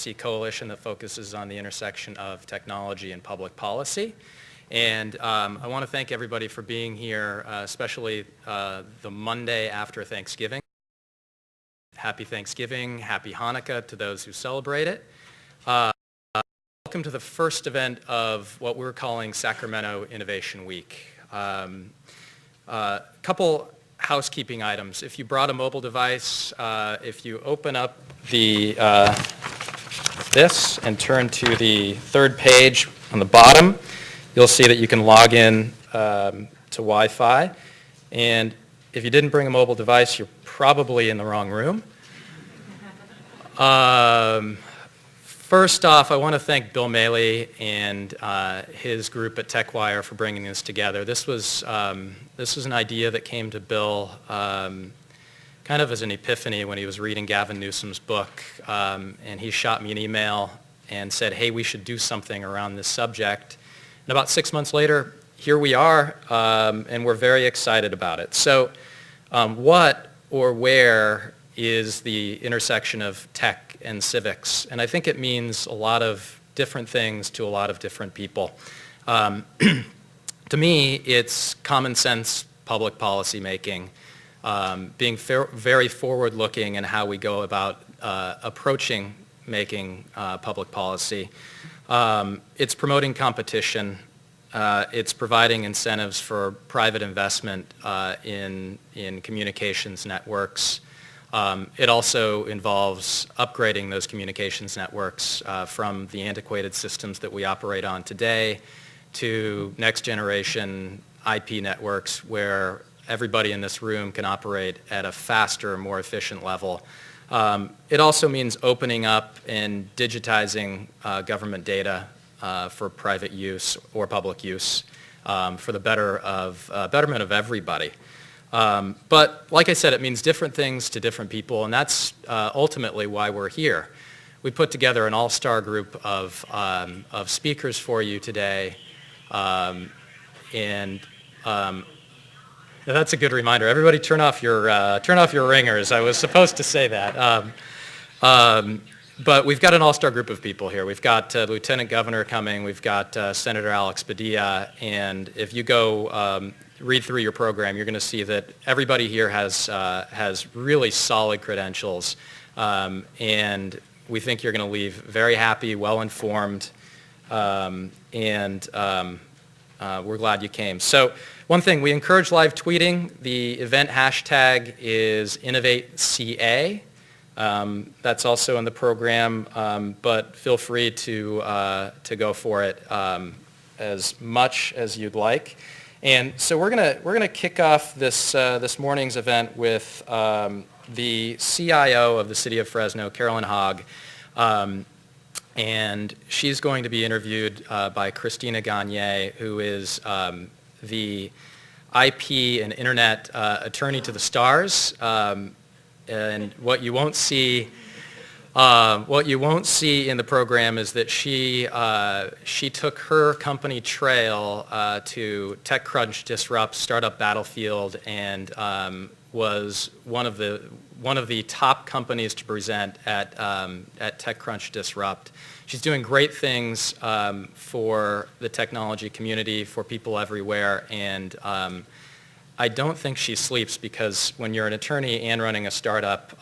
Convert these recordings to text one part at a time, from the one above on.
agency coalition that focuses on the intersection of technology and public policy. And I want to thank everybody for being here, especially the Monday after Thanksgiving. Happy Thanksgiving, happy Hanukkah to those who celebrate it. Welcome to the first event of what we're calling Sacramento Innovation Week. Couple housekeeping items. If you brought a mobile device, if you open up the this and turn to the third page on the bottom, you'll see that you can log in to Wi-Fi. And if you didn't bring a mobile device, you're probably in the wrong room. First off, I want to thank Bill Maley and his group at Techwire for bringing this together. This was an idea that came to Bill kind of as an epiphany when he was reading Gavin Newsom's book, and he shot me an email and said, hey, we should do something around this subject. And about 6 months later, here we are, and we're very excited about it. So what or where is the intersection of tech and civics? And I think it means a lot of different things to a lot of different people. To me, it's common sense public policy making, being very forward-looking in how we go about approaching making public policy. It's promoting competition. It's providing incentives for private investment in communications networks. It also involves upgrading those communications networks from the antiquated systems that we operate on today to next generation IP networks where everybody in this room can operate at a faster, more efficient level. It also means opening up and digitizing government data for private use or public use for the betterment of everybody. But like I said, it means different things to different people, and that's ultimately why we're here. We put together an all-star group of speakers for you today, and that's a good reminder. Everybody turn off your ringers. I was supposed to say that. But we've got an all-star group of people here. We've got Lieutenant Governor coming. We've got Senator Alex Padilla, and if you go read through your program, you're going to see that everybody here has really solid credentials, and we think you're going to leave very happy, well-informed, and we're glad you came. So one thing, we encourage live tweeting. The event hashtag is InnovateCA. That's also in the program, but feel free to go for it as much as you'd like. And so we're gonna kick off this morning's event with the CIO of the city of Fresno, Carolyn Hogg, and she's going to be interviewed by Christina Gagnier, who is the IP and internet attorney to the stars. And what you won't see in the program is that she took her company Trail to TechCrunch Disrupt, Startup Battlefield, and was one of the top companies to present at TechCrunch Disrupt. She's doing great things for the technology community, for people everywhere, and I don't think she sleeps, because when you're an attorney and running a startup,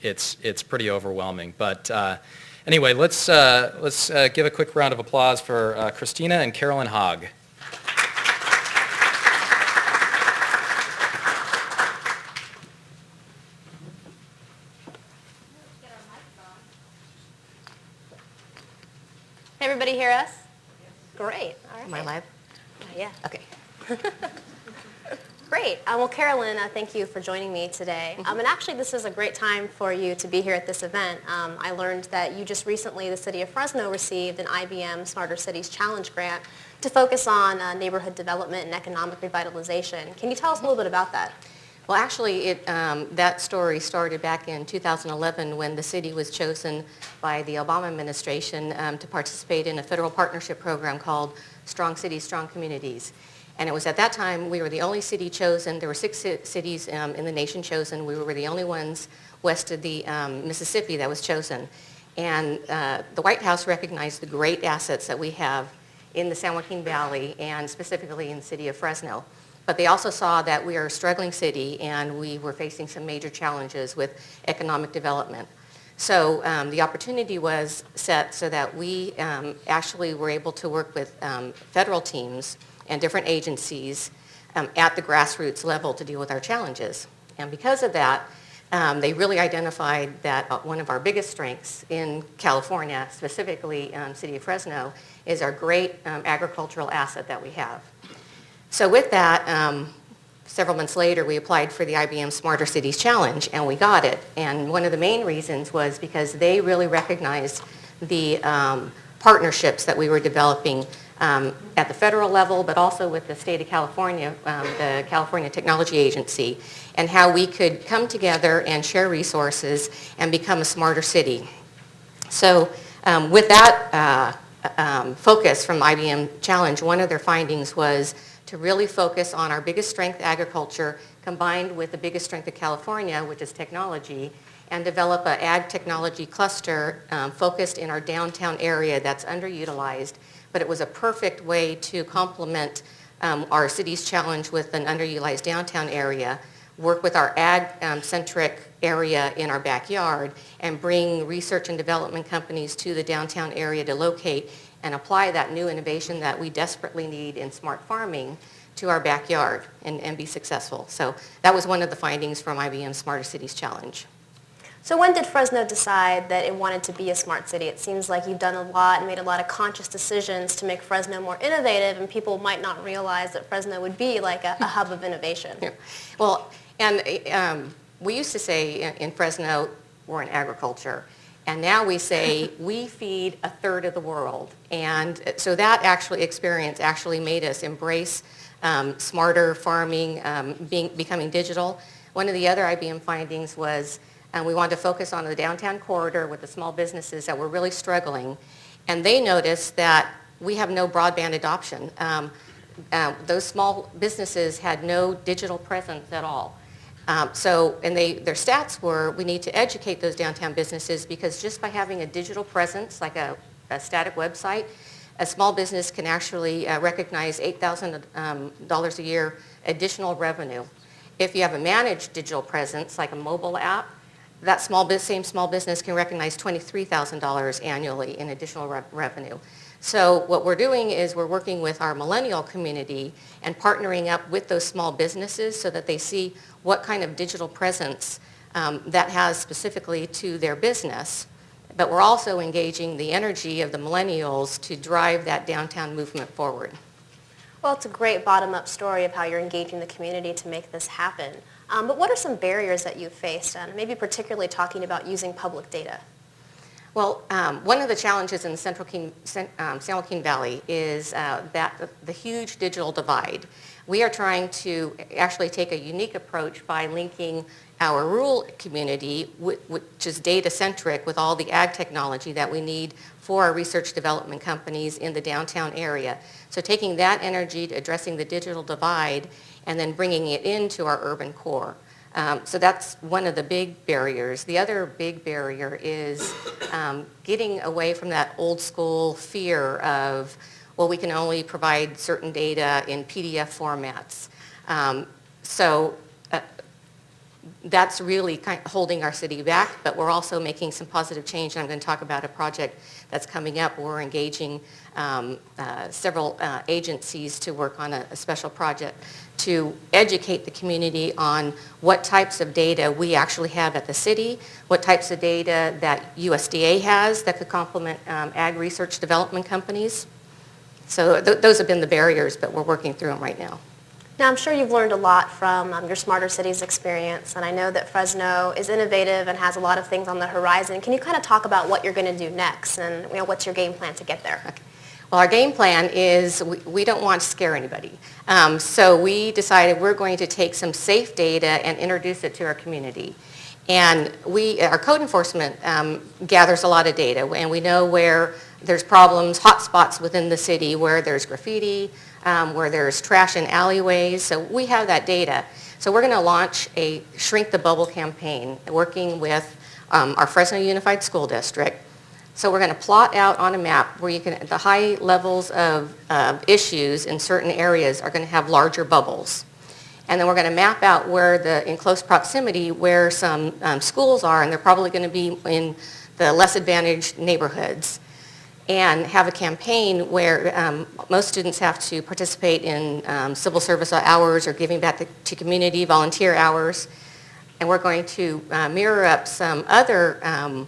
it's pretty overwhelming. But anyway, let's give a quick round of applause for Christina and Carolyn Hogg. Everybody hear us? Great. All right. Am I live? Yeah. Okay. Great. Well, Carolyn, thank you for joining me today. And actually, this is a great time for you to be here at this event. I learned that you just recently, the city of Fresno, received an IBM Smarter Cities Challenge grant to focus on neighborhood development and economic revitalization. Can you tell us a little bit about that? Well, actually, that story started back in 2011 when the city was chosen by the Obama administration to participate in a federal partnership program called Strong Cities, Strong Communities. And it was at that time we were the only city chosen. There were 6 cities in the nation chosen. We were the only ones west of the Mississippi that was chosen. And the White House recognized the great assets that we have in the San Joaquin Valley and specifically in the city of Fresno. But they also saw that we are a struggling city and we were facing some major challenges with economic development. So the opportunity was set so that we actually were able to work with federal teams and different agencies at the grassroots level to deal with our challenges. And because of that, they really identified that one of our biggest strengths in California, specifically city of Fresno, is our great agricultural asset that we have. So with that, several months later, we applied for the IBM Smarter Cities Challenge, and we got it. And one of the main reasons was because they really recognized the partnerships that we were developing at the federal level, but also with the state of California, the California Technology Agency, and how we could come together and share resources and become a smarter city. So with that focus from IBM Challenge, one of their findings was to really focus on our biggest strength, agriculture, combined with the biggest strength of California, which is technology, and develop an ag technology cluster focused in our downtown area that's underutilized. But it was a perfect way to complement our city's challenge with an underutilized downtown area, work with our ag-centric area in our backyard, and bring research and development companies to the downtown area to locate and apply that new innovation that we desperately need in smart farming to our backyard and be successful. So that was one of the findings from IBM's Smarter Cities Challenge. So when did Fresno decide that it wanted to be a smart city? It seems like you've done a lot and made a lot of conscious decisions to make Fresno more innovative, and people might not realize that Fresno would be like a hub of innovation. Yeah. Well, and we used to say in Fresno, we're in agriculture. And now we say we feed a third of the world. And so that experience made us embrace smarter farming, becoming digital. One of the other IBM findings was we wanted to focus on the downtown corridor with the small businesses that were really struggling. And they noticed that we have no broadband adoption. Those small businesses had no digital presence at all. Their stats were, we need to educate those downtown businesses because just by having a digital presence, like a static website, a small business can actually recognize $8,000 a year additional revenue. If you have a managed digital presence, like a mobile app, that same small business can recognize $23,000 annually in additional revenue. So what we're doing is we're working with our millennial community and partnering up with those small businesses so that they see what kind of digital presence that has specifically to their business. But we're also engaging the energy of the millennials to drive that downtown movement forward. Well, it's a great bottom-up story of how you're engaging the community to make this happen. But what are some barriers that you've faced, and maybe particularly talking about using public data? Well, one of the challenges in the San Joaquin Valley is that the huge digital divide. We are trying to actually take a unique approach by linking our rural community, which is data-centric, with all the ag technology that we need for our research development companies in the downtown area. So taking that energy to addressing the digital divide and then bringing it into our urban core. So that's one of the big barriers. The other big barrier is getting away from that old school fear of, well, we can only provide certain data in PDF formats. That's really kind of holding our city back, but we're also making some positive change. And I'm going to talk about a project that's coming up. We're engaging several agencies to work on a special project to educate the community on what types of data we actually have at the city, what types of data that USDA has that could complement ag research development companies. So those have been the barriers, but we're working through them right now. Now, I'm sure you've learned a lot from your Smarter Cities experience, and I know that Fresno is innovative and has a lot of things on the horizon. Can you kind of talk about what you're going to do next, and what's your game plan to get there? Okay. Well, our game plan is we don't want to scare anybody. So we decided we're going to take some safe data and introduce it to our community. And our code enforcement gathers a lot of data, and we know where there's problems, hotspots within the city, where there's graffiti, where there's trash in alleyways. So we have that data. So we're going to launch a Shrink the Bubble campaign, working with our Fresno Unified School District, So we're going to plot out on a map where you can, the high levels of issues in certain areas are going to have larger bubbles. And then we're going to map out where in close proximity where some schools are, and they're probably going to be in the less advantaged neighborhoods. And have a campaign where most students have to participate in civil service hours or giving back to community volunteer hours. And we're going to mirror up some other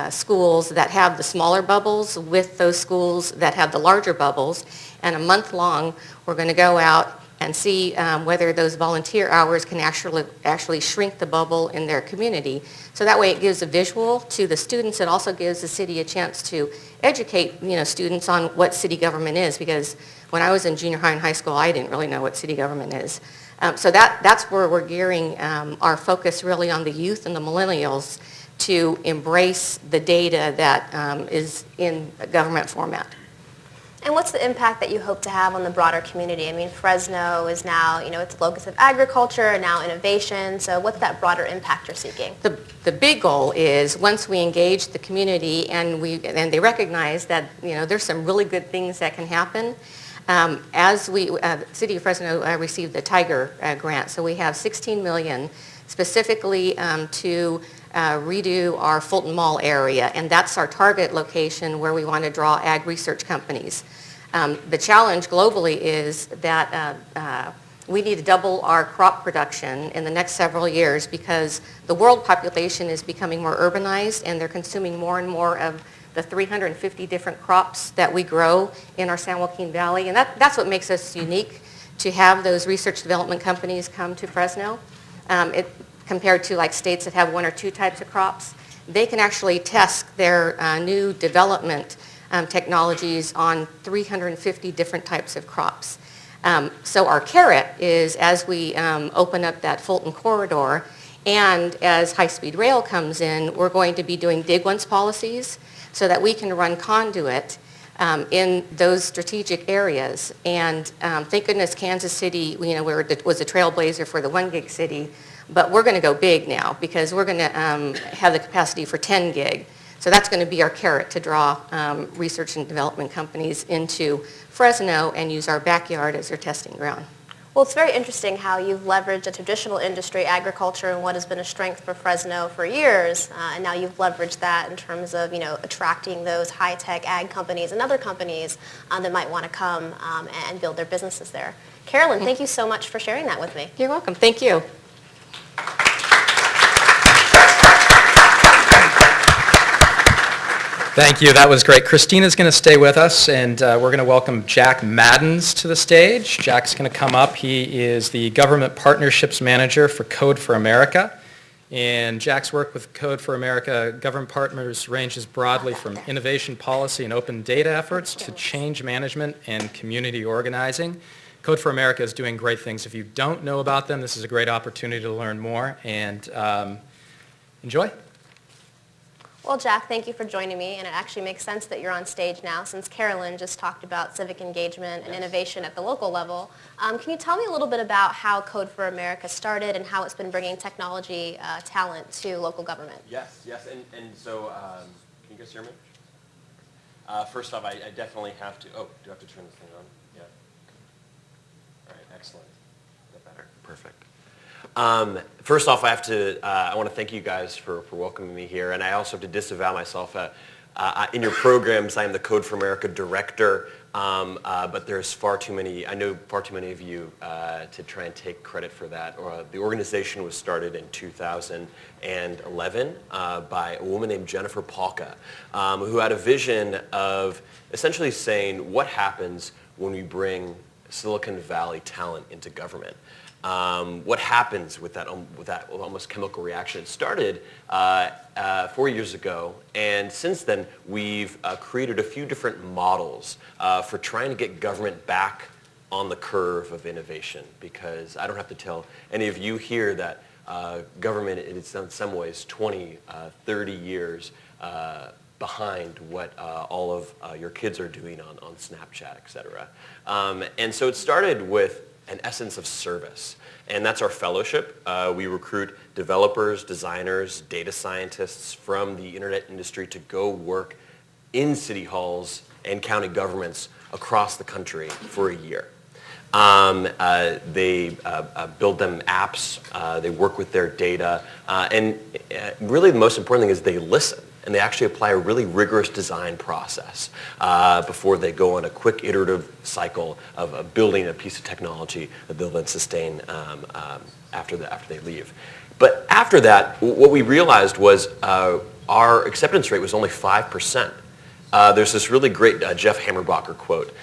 schools that have the smaller bubbles with those schools that have the larger bubbles. And a month long, we're going to go out and see whether those volunteer hours can actually shrink the bubble in their community. So that way it gives a visual to the students. It also gives the city a chance to educate students on what city government is, because when I was in junior high and high school, I didn't really know what city government is. So that's where we're gearing our focus really on the youth and the millennials to embrace the data that is in a government format. And what's the impact that you hope to have on the broader community? I mean, Fresno is now, it's a locus of agriculture and now innovation. So what's that broader impact you're seeking? The big goal is once we engage the community and they recognize that, there's some really good things that can happen. The City of Fresno received the Tiger grant, so we have $16 million specifically to redo our Fulton Mall area, and that's our target location where we want to draw ag research companies. The challenge globally is that we need to double our crop production in the next several years because the world population is becoming more urbanized and they're consuming more and more of the 350 different crops that we grow in our San Joaquin Valley, and that's what makes us unique to have those research development companies come to Fresno. Compared to like states that have one or two types of crops, they can actually test their new development technologies on 350 different types of crops. So our carrot is as we open up that Fulton corridor and as high-speed rail comes in, we're going to be doing dig once policies so that we can run conduit in those strategic areas. And thank goodness Kansas City, was a trailblazer for the 1 gig city. But we're going to go big now because we're going to have the capacity for 10 gig. So that's going to be our carrot to draw research and development companies into Fresno and use our backyard as their testing ground. Well, it's very interesting how you've leveraged a traditional industry, agriculture, and what has been a strength for Fresno for years, and now you've leveraged that in terms of, attracting those high-tech ag companies and other companies that might want to come and build their businesses there. Carolyn, thank you so much for sharing that with me. You're welcome. Thank you. Thank you. That was great. Christina's going to stay with us, and we're going to welcome Jack Madans to the stage. Jack's going to come up. He is the Government Partnerships Manager for Code for America. And Jack's work with Code for America Government Partners ranges broadly from innovation policy and open data efforts to change management and community organizing. Code for America is doing great things. If you don't know about them, this is a great opportunity to learn more, and enjoy. Well, Jack, thank you for joining me, and it actually makes sense that you're on stage now since Carolyn just talked about civic engagement and innovation at the local level. Can you tell me a little bit about how Code for America started and how it's been bringing technology talent to local government? Yes, and so, can you guys hear me? First off, I definitely have to, do I have to turn this thing on? Yeah. All right, excellent. Is that better? Perfect. First off, I want to thank you guys for welcoming me here, and I also have to disavow myself. In your programs, I am the Code for America director, but there's I know far too many of you to try and take credit for that. The organization was started in 2011 by a woman named Jennifer Palka, who had a vision of essentially saying what happens when we bring Silicon Valley talent into government. What happens with that almost chemical reaction? It started 4 years ago, and since then we've created a few different models for trying to get government back on the curve of innovation, because I don't have to tell any of you here that government is in some ways 20, 30 years behind what all of your kids are doing on Snapchat, et cetera. And so it started with an essence of service, and that's our fellowship. We recruit developers, designers, data scientists from the internet industry to go work in city halls and county governments across the country for a year. They build them apps, they work with their data, and really the most important thing is they listen. And they actually apply a really rigorous design process before they go on a quick iterative cycle of building a piece of technology that they'll then sustain after they leave. But after that, what we realized was our acceptance rate was only 5%. There's this really great Jeff Hammerbacher quote,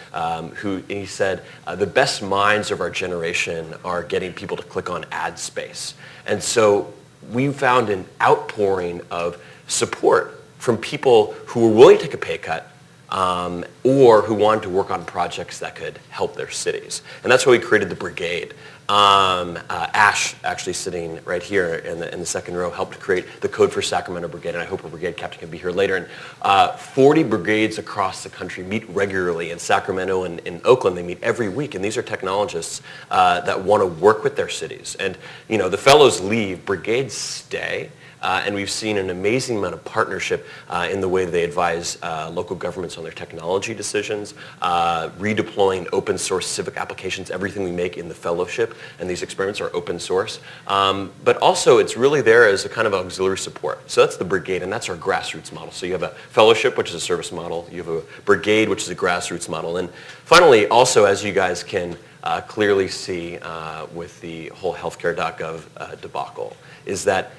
he said, the best minds of our generation are getting people to click on ad space. And so we found an outpouring of support from people who were willing to take a pay cut or who wanted to work on projects that could help their cities. And that's why we created the brigade. Ash, actually sitting right here in the second row, helped create the Code for Sacramento Brigade, and I hope our brigade captain can be here later. And 40 brigades across the country meet regularly. In Sacramento and in Oakland, they meet every week, and these are technologists that want to work with their cities. And the fellows leave, brigades stay. And we've seen an amazing amount of partnership in the way they advise local governments on their technology decisions, redeploying open source civic applications. Everything we make in the fellowship and these experiments are open source. But also it's really there as a kind of auxiliary support. So that's the brigade, and that's our grassroots model. So you have a fellowship, which is a service model. You have a brigade, which is a grassroots model. And finally, also, as you guys can clearly see with the whole healthcare.gov debacle, is that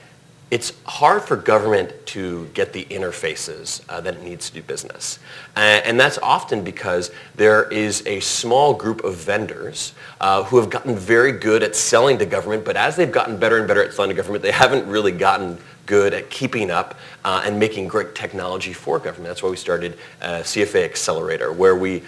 it's hard for government to get the interfaces that it needs to do business. And that's often because there is a small group of vendors who have gotten very good at selling to government, but as they've gotten better and better at selling to government, they haven't really gotten good at keeping up and making great technology for government. That's why we started CFA Accelerator, where we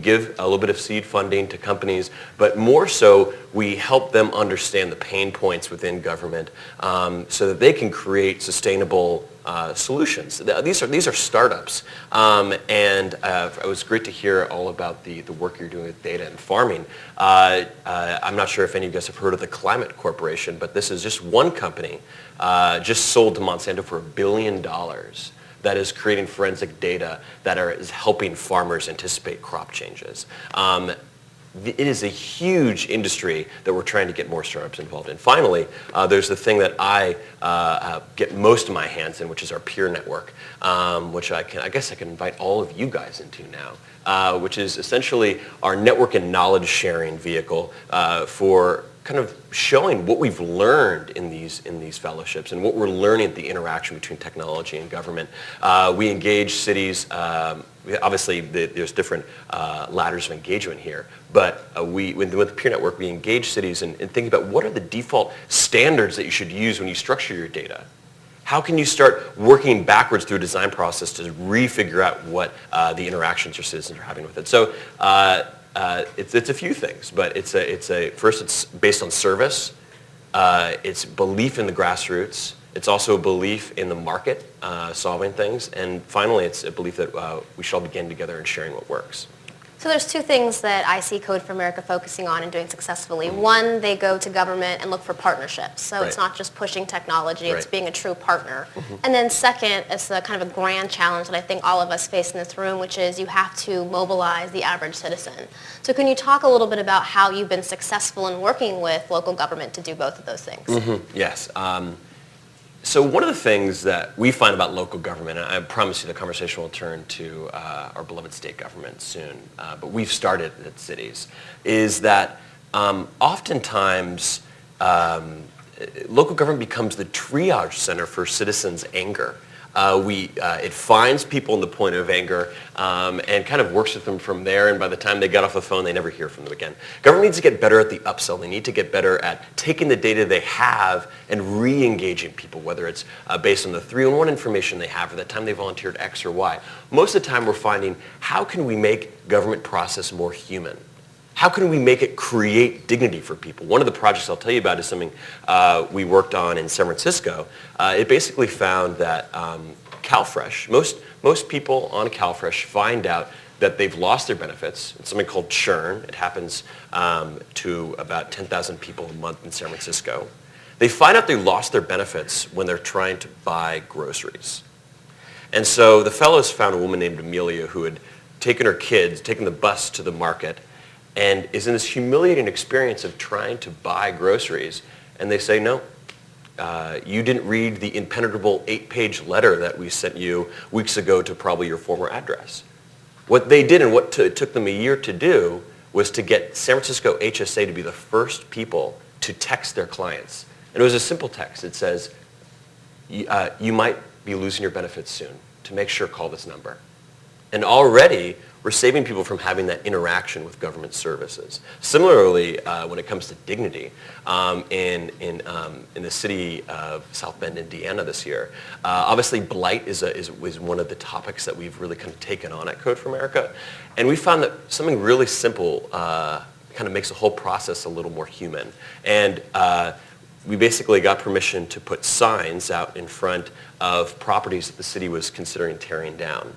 give a little bit of seed funding to companies, but more so we help them understand the pain points within government so that they can create sustainable solutions. These are startups, and it was great to hear all about the work you're doing with data and farming. I'm not sure if any of you guys have heard of the Climate Corporation, but this is just one company just sold to Monsanto for $1 billion that is creating forensic data that is helping farmers anticipate crop changes. It is a huge industry that we're trying to get more startups involved in. Finally, there's the thing that I get most of my hands in, which is our peer network, which I guess I can invite all of you guys into now, which is essentially our network and knowledge sharing vehicle for kind of showing what we've learned in these fellowships and what we're learning at the interaction between technology and government. We engage cities. Obviously, there's different ladders of engagement here, but with the peer network, we engage cities in thinking about what are the default standards that you should use when you structure your data. How can you start working backwards through a design process to refigure out what the interactions your citizens are having with it? So it's a few things, but first it's based on service. It's belief in the grassroots. It's also a belief in the market solving things. And finally, it's a belief that we should all begin together and sharing what works. So there's two things that I see Code for America focusing on and doing successfully. One, they go to government and look for partnerships. So it's not just pushing technology, it's being a true partner. And then second, it's a kind of a grand challenge that I think all of us face in this room, which is you have to mobilize the average citizen. So can you talk a little bit about how you've been successful in working with local government to do both of those things? Yes. So one of the things that we find about local government, and I promise you the conversation will turn to our beloved state government soon, but we've started at cities, is that oftentimes local government becomes the triage center for citizens' anger. It finds people in the point of anger and kind of works with them from there, and by the time they get off the phone, they never hear from them again. Government needs to get better at the upsell. They need to get better at taking the data they have and re-engaging people, whether it's based on the 311 information they have or the time they volunteered X or Y. Most of the time we're finding, how can we make government process more human? How can we make it create dignity for people? One of the projects I'll tell you about is something we worked on in San Francisco. It basically found that CalFresh, most people on CalFresh find out that they've lost their benefits. It's something called churn. It happens to about 10,000 people a month in San Francisco. They find out they lost their benefits when they're trying to buy groceries. And so the fellows found a woman named Amelia who had taken her kids, taken the bus to the market, and is in this humiliating experience of trying to buy groceries. And they say, no, you didn't read the impenetrable 8-page letter that we sent you weeks ago to probably your former address. What they did and what it took them a year to do was to get San Francisco HSA to be the first people to text their clients. And it was a simple text. It says, you might be losing your benefits soon. To make sure, call this number. And already, we're saving people from having that interaction with government services. Similarly, when it comes to dignity, in the city of South Bend, Indiana this year, obviously blight is one of the topics that we've really kind of taken on at Code for America. And we found that something really simple kind of makes the whole process a little more human. And we basically got permission to put signs out in front of properties that the city was considering tearing down.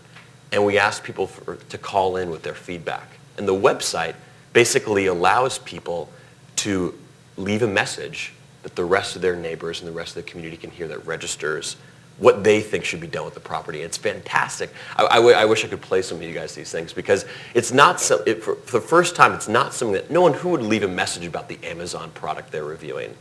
And we asked people to call in with their feedback. And the website basically allows people to leave a message that the rest of their neighbors and the rest of the community can hear that registers what they think should be done with the property. It's fantastic. I wish I could play some of you guys these things because it's not for the first time, it's not something that no one who would leave a message about the Amazon product they're reviewing.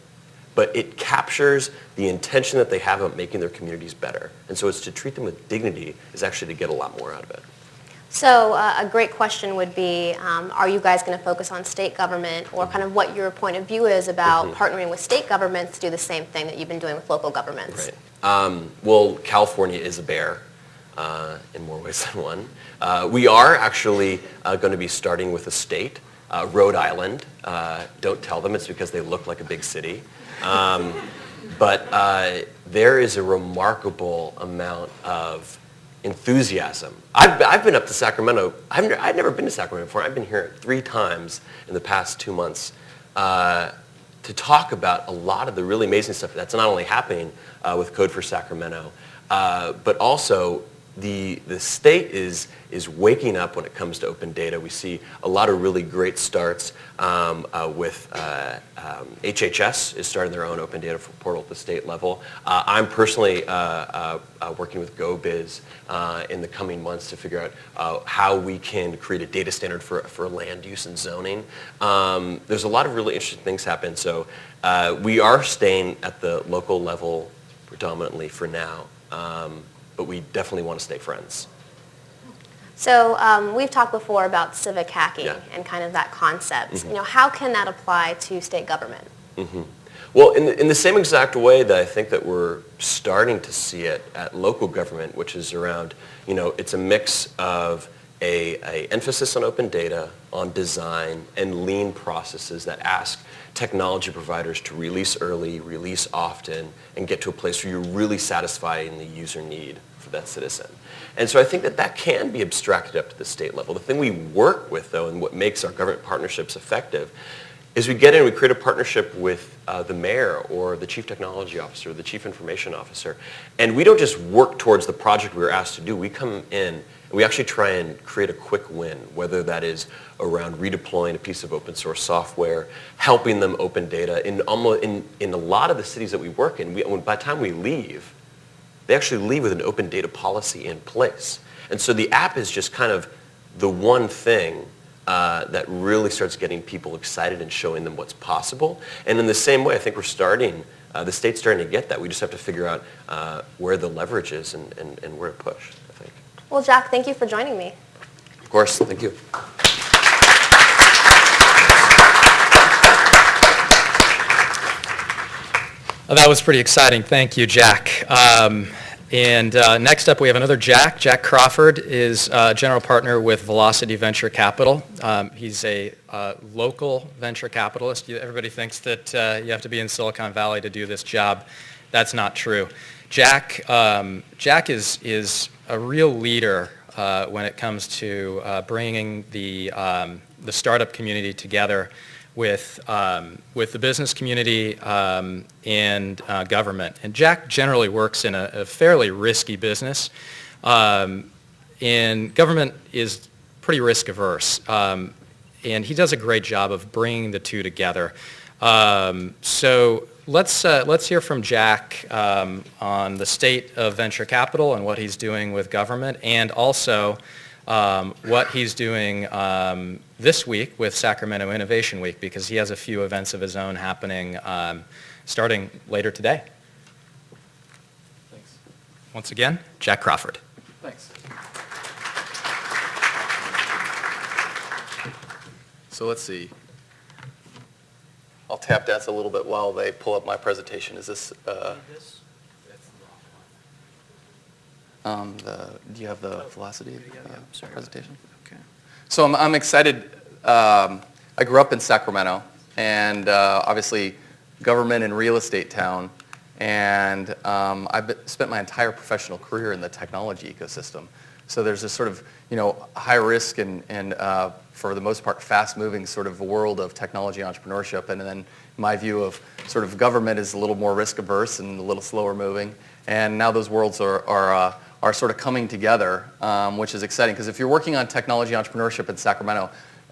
But it captures the intention that they have of making their communities better. And so it's to treat them with dignity is actually to get a lot more out of it. So a great question would be, are you guys going to focus on state government or kind of what your point of view is about partnering with state governments to do the same thing that you've been doing with local governments? Right. Well, California is a bear in more ways than one. We are actually going to be starting with a state, Rhode Island. Don't tell them, it's because they look like a big city. But there is a remarkable amount of enthusiasm. I've been up to Sacramento. I've never been to Sacramento before. I've been here 3 times in the past 2 months to talk about a lot of the really amazing stuff that's not only happening with Code for Sacramento, but also the state is waking up when it comes to open data. We see a lot of really great starts with HHS is starting their own open data portal at the state level. I'm personally working with GoBiz in the coming months to figure out how we can create a data standard for land use and zoning. There's a lot of really interesting things happen. So we are staying at the local level predominantly for now. But we definitely want to stay friends. So we've talked before about civic hacking and kind of that concept. Mm-hmm. How can that apply to state government? Mm-hmm. Well, in the same exact way that I think that we're starting to see it at local government, which is around, it's a mix of a emphasis on open data, on design, and lean processes that ask technology providers to release early, release often, and get to a place where you're really satisfying the user need for that citizen. And so I think that can be abstracted up to the state level. The thing we work with, though, and what makes our government partnerships effective is we get in and we create a partnership with the mayor or the chief technology officer, the chief information officer, and we don't just work towards the project we were asked to do. We come in and we actually try and create a quick win, whether that is around redeploying a piece of open source software, helping them open data. In a lot of the cities that we work in, by the time we leave, they actually leave with an open data policy in place. And so the app is just kind of the one thing that really starts getting people excited and showing them what's possible. And in the same way, I think the state's starting to get that. We just have to figure out where the leverage is and where to push, I think. Well, Jack, thank you for joining me. Of course, thank you. Well, that was pretty exciting. Thank you, Jack. And next up, we have another Jack. Jack Crawford is general partner with Velocity Venture Capital. He's a local venture capitalist. Everybody thinks that you have to be in Silicon Valley to do this job. That's not true. Jack is a real leader when it comes to bringing the startup community together with the business community and government. And Jack generally works in a fairly risky business, and government is pretty risk averse. And he does a great job of bringing the two together. So let's hear from Jack on the state of venture capital and what he's doing with government, and also what he's doing this week with Sacramento Innovation Week, because he has a few events of his own happening starting later today. Thanks. Once again, Jack Crawford. Thanks. So let's see. I'll tap dance a little bit while they pull up my presentation. Is this? Do you have the velocity presentation? Okay. So I'm excited. I grew up in Sacramento, and obviously government and real estate town, and I've spent my entire professional career in the technology ecosystem. So there's this sort of, high risk and for the most part, fast-moving sort of world of technology entrepreneurship. And then my view of sort of government is a little more risk-averse and a little slower moving. And now those worlds are sort of coming together, which is exciting. Because if you're working on technology entrepreneurship in Sacramento,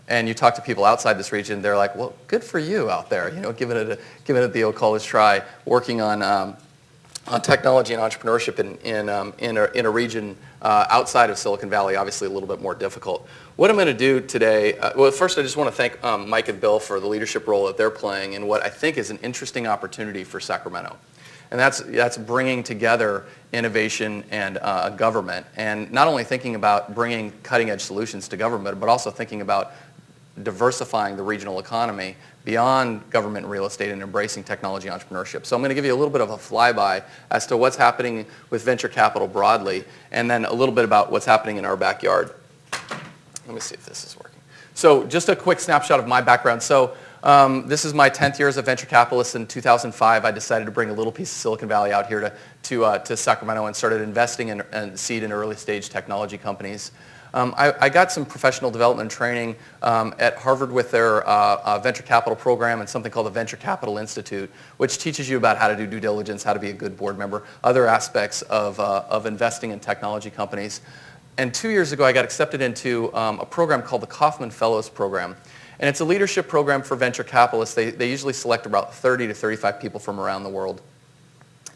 and you talk to people outside this region, they're like, well, good for you out there, giving it the old college try, working on technology and entrepreneurship in a region outside of Silicon Valley, obviously a little bit more difficult. What I'm going to do today, well, first I just want to thank Mike and Bill for the leadership role that they're playing in what I think is an interesting opportunity for Sacramento. And that's bringing together innovation and government, and not only thinking about bringing cutting-edge solutions to government, but also thinking about diversifying the regional economy beyond government and real estate and embracing technology entrepreneurship. So I'm going to give you a little bit of a flyby as to what's happening with venture capital broadly, and then a little bit about what's happening in our backyard. Let me see if this is working. So just a quick snapshot of my background. So this is my 10th year as a venture capitalist. In 2005, I decided to bring a little piece of Silicon Valley out here to Sacramento and started investing in seed and early stage technology companies. I got some professional development training at Harvard with their venture capital program and something called the Venture Capital Institute, which teaches you about how to do due diligence, how to be a good board member, other aspects of investing in technology companies. And 2 years ago, I got accepted into a program called the Kauffman Fellows Program. And it's a leadership program for venture capitalists. They usually select about 30 to 35 people from around the world.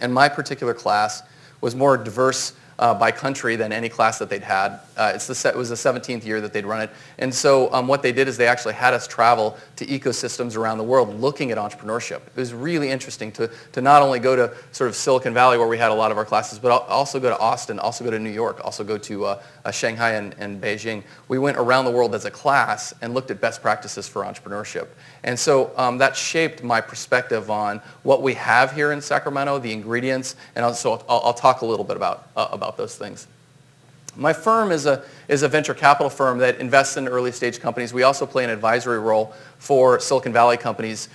And my particular class was more diverse by country than any class that they'd had. It was the 17th year that they'd run it. And so what they did is they actually had us travel to ecosystems around the world looking at entrepreneurship. It was really interesting to not only go to sort of Silicon Valley where we had a lot of our classes, but also go to Austin, also go to New York, also go to Shanghai and Beijing. We went around the world as a class and looked at best practices for entrepreneurship. And so that shaped my perspective on what we have here in Sacramento, the ingredients, and also I'll talk a little bit about those things. My firm is a venture capital firm that invests in early stage companies. We also play an advisory role for Silicon Valley companies.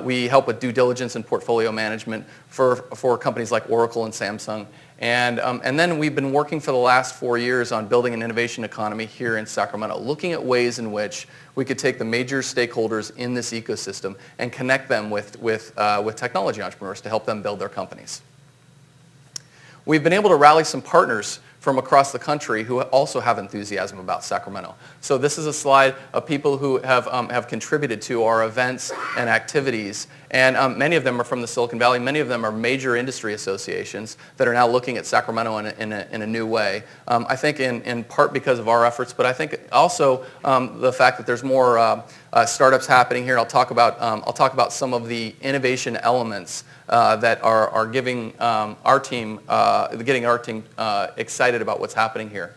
We help with due diligence and portfolio management for companies like Oracle and Samsung. And then we've been working for the last 4 years on building an innovation economy here in Sacramento, looking at ways in which we could take the major stakeholders in this ecosystem and connect them with technology entrepreneurs to help them build their companies. We've been able to rally some partners from across the country who also have enthusiasm about Sacramento. So this is a slide of people who have contributed to our events and activities. And many of them are from the Silicon Valley. Many of them are major industry associations that are now looking at Sacramento in a new way. I think in part because of our efforts, but I think also the fact that there's more startups happening here. I'll talk about some of the innovation elements that are getting our team excited about what's happening here.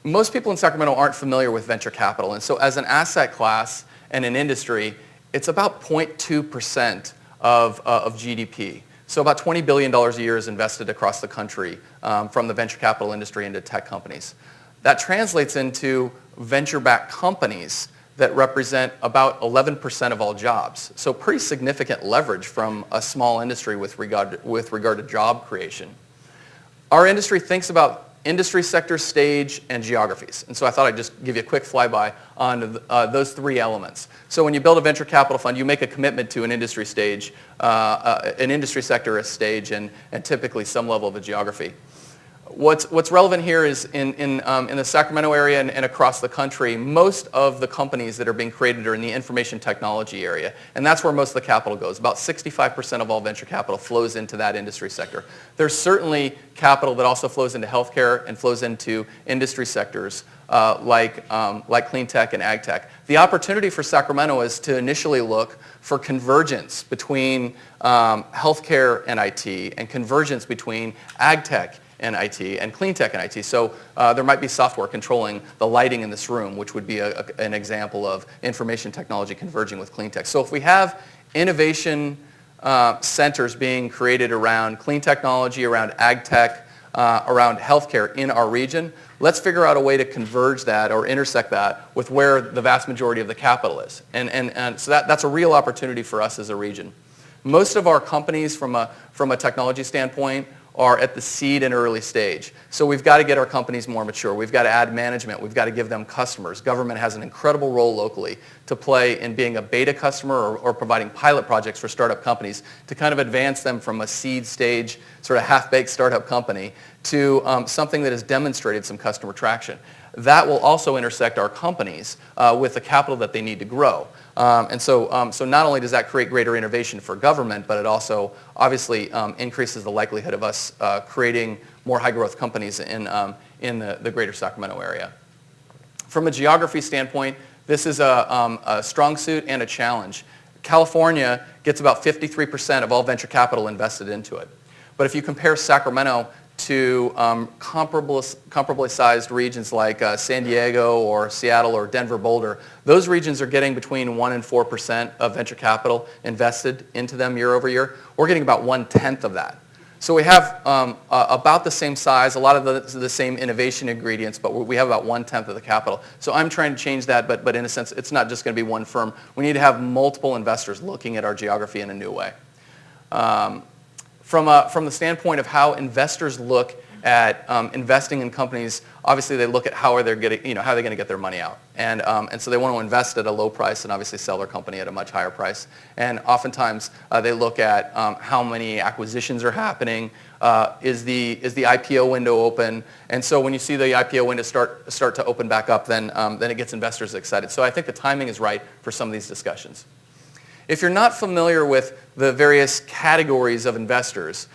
Most people in Sacramento aren't familiar with venture capital, and so as an asset class and an industry, it's about 0.2% of GDP. So about $20 billion a year is invested across the country from the venture capital industry into tech companies. That translates into venture-backed companies that represent about 11% of all jobs. So pretty significant leverage from a small industry with regard to job creation. Our industry thinks about industry sector, stage, and geographies. And so I thought I'd just give you a quick flyby on those three elements. So when you build a venture capital fund, you make a commitment to an industry stage, an industry sector, a stage, and typically some level of a geography. What's relevant here is in the Sacramento area and across the country, most of the companies that are being created are in the information technology area, and that's where most of the capital goes. About 65% of all venture capital flows into that industry sector. There's certainly capital that also flows into healthcare and flows into industry sectors like clean tech and ag tech. The opportunity for Sacramento is to initially look for convergence between healthcare and IT and convergence between ag tech and IT and clean tech and IT. So there might be software controlling the lighting in this room, which would be an example of information technology converging with clean tech. So if we have innovation centers being created around clean technology, around ag tech, around healthcare in our region, let's figure out a way to converge that or intersect that with where the vast majority of the capital is. And so that's a real opportunity for us as a region. Most of our companies from a technology standpoint are at the seed and early stage. So we've got to get our companies more mature. We've got to add management. We've got to give them customers. Government has an incredible role locally to play in being a beta customer or providing pilot projects for startup companies to kind of advance them from a seed stage, sort of half-baked startup company to something that has demonstrated some customer traction. That will also intersect our companies with the capital that they need to grow. So not only does that create greater innovation for government, but it also obviously increases the likelihood of us creating more high-growth companies in the greater Sacramento area. From a geography standpoint, this is a strong suit and a challenge. California gets about 53% of all venture capital invested into it. But if you compare Sacramento to comparably sized regions like San Diego or Seattle or Denver, Boulder, those regions are getting between 1% and 4% of venture capital invested into them year over year. We're getting about 1/10 of that. So we have about the same size, a lot of the same innovation ingredients, but we have about 1/10 of the capital. So I'm trying to change that, but in a sense, it's not just going to be one firm. We need to have multiple investors looking at our geography in a new way. From the standpoint of how investors look at investing in companies, obviously they look at how they're going to get their money out, and so they want to invest at a low price and obviously sell their company at a much higher price. And oftentimes they look at how many acquisitions are happening, is the IPO window open, and so when you see the IPO window start to open back up, then it gets investors excited. So I think the timing is right for some of these discussions. If you're not familiar with the various categories of investors,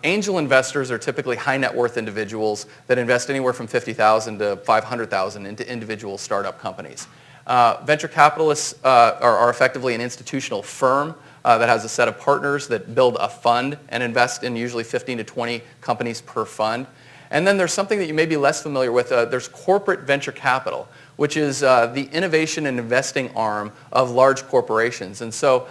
angel investors are typically high net worth individuals that invest anywhere from $50,000 to $500,000 into individual startup companies. Venture capitalists are effectively an institutional firm that has a set of partners that build a fund and invest in usually 15 to 20 companies per fund. And then there's something that you may be less familiar with. There's corporate venture capital, which is the innovation and investing arm of large corporations. And so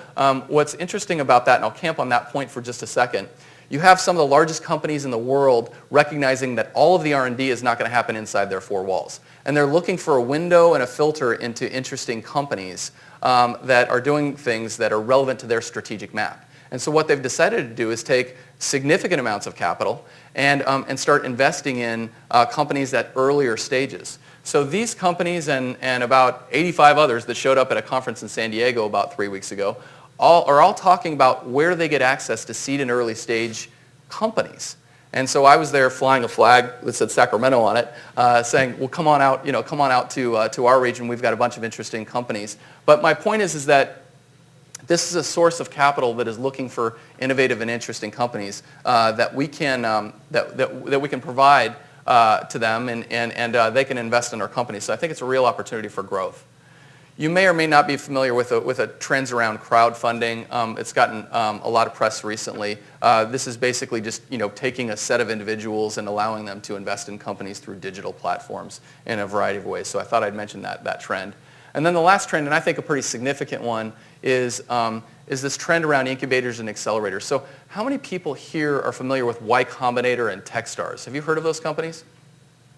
what's interesting about that, and I'll camp on that point for just a second, you have some of the largest companies in the world recognizing that all of the R&D is not going to happen inside their four walls. And they're looking for a window and a filter into interesting companies that are doing things that are relevant to their strategic map. And so what they've decided to do is take significant amounts of capital and start investing in companies at earlier stages. So these companies and about 85 others that showed up at a conference in San Diego about 3 weeks ago are all talking about where they get access to seed and early stage companies. And so I was there flying a flag that said Sacramento on it, saying, well, come on out to our region. We've got a bunch of interesting companies. But my point is that this is a source of capital that is looking for innovative and interesting companies that we can provide to them, and they can invest in our company. So I think it's a real opportunity for growth. You may or may not be familiar with a trends around crowdfunding. It's gotten a lot of press recently. This is basically just taking a set of individuals and allowing them to invest in companies through digital platforms in a variety of ways. So I thought I'd mention that trend. And then the last trend, and I think a pretty significant one, is this trend around incubators and accelerators. So how many people here are familiar with Y Combinator and Techstars? Have you heard of those companies?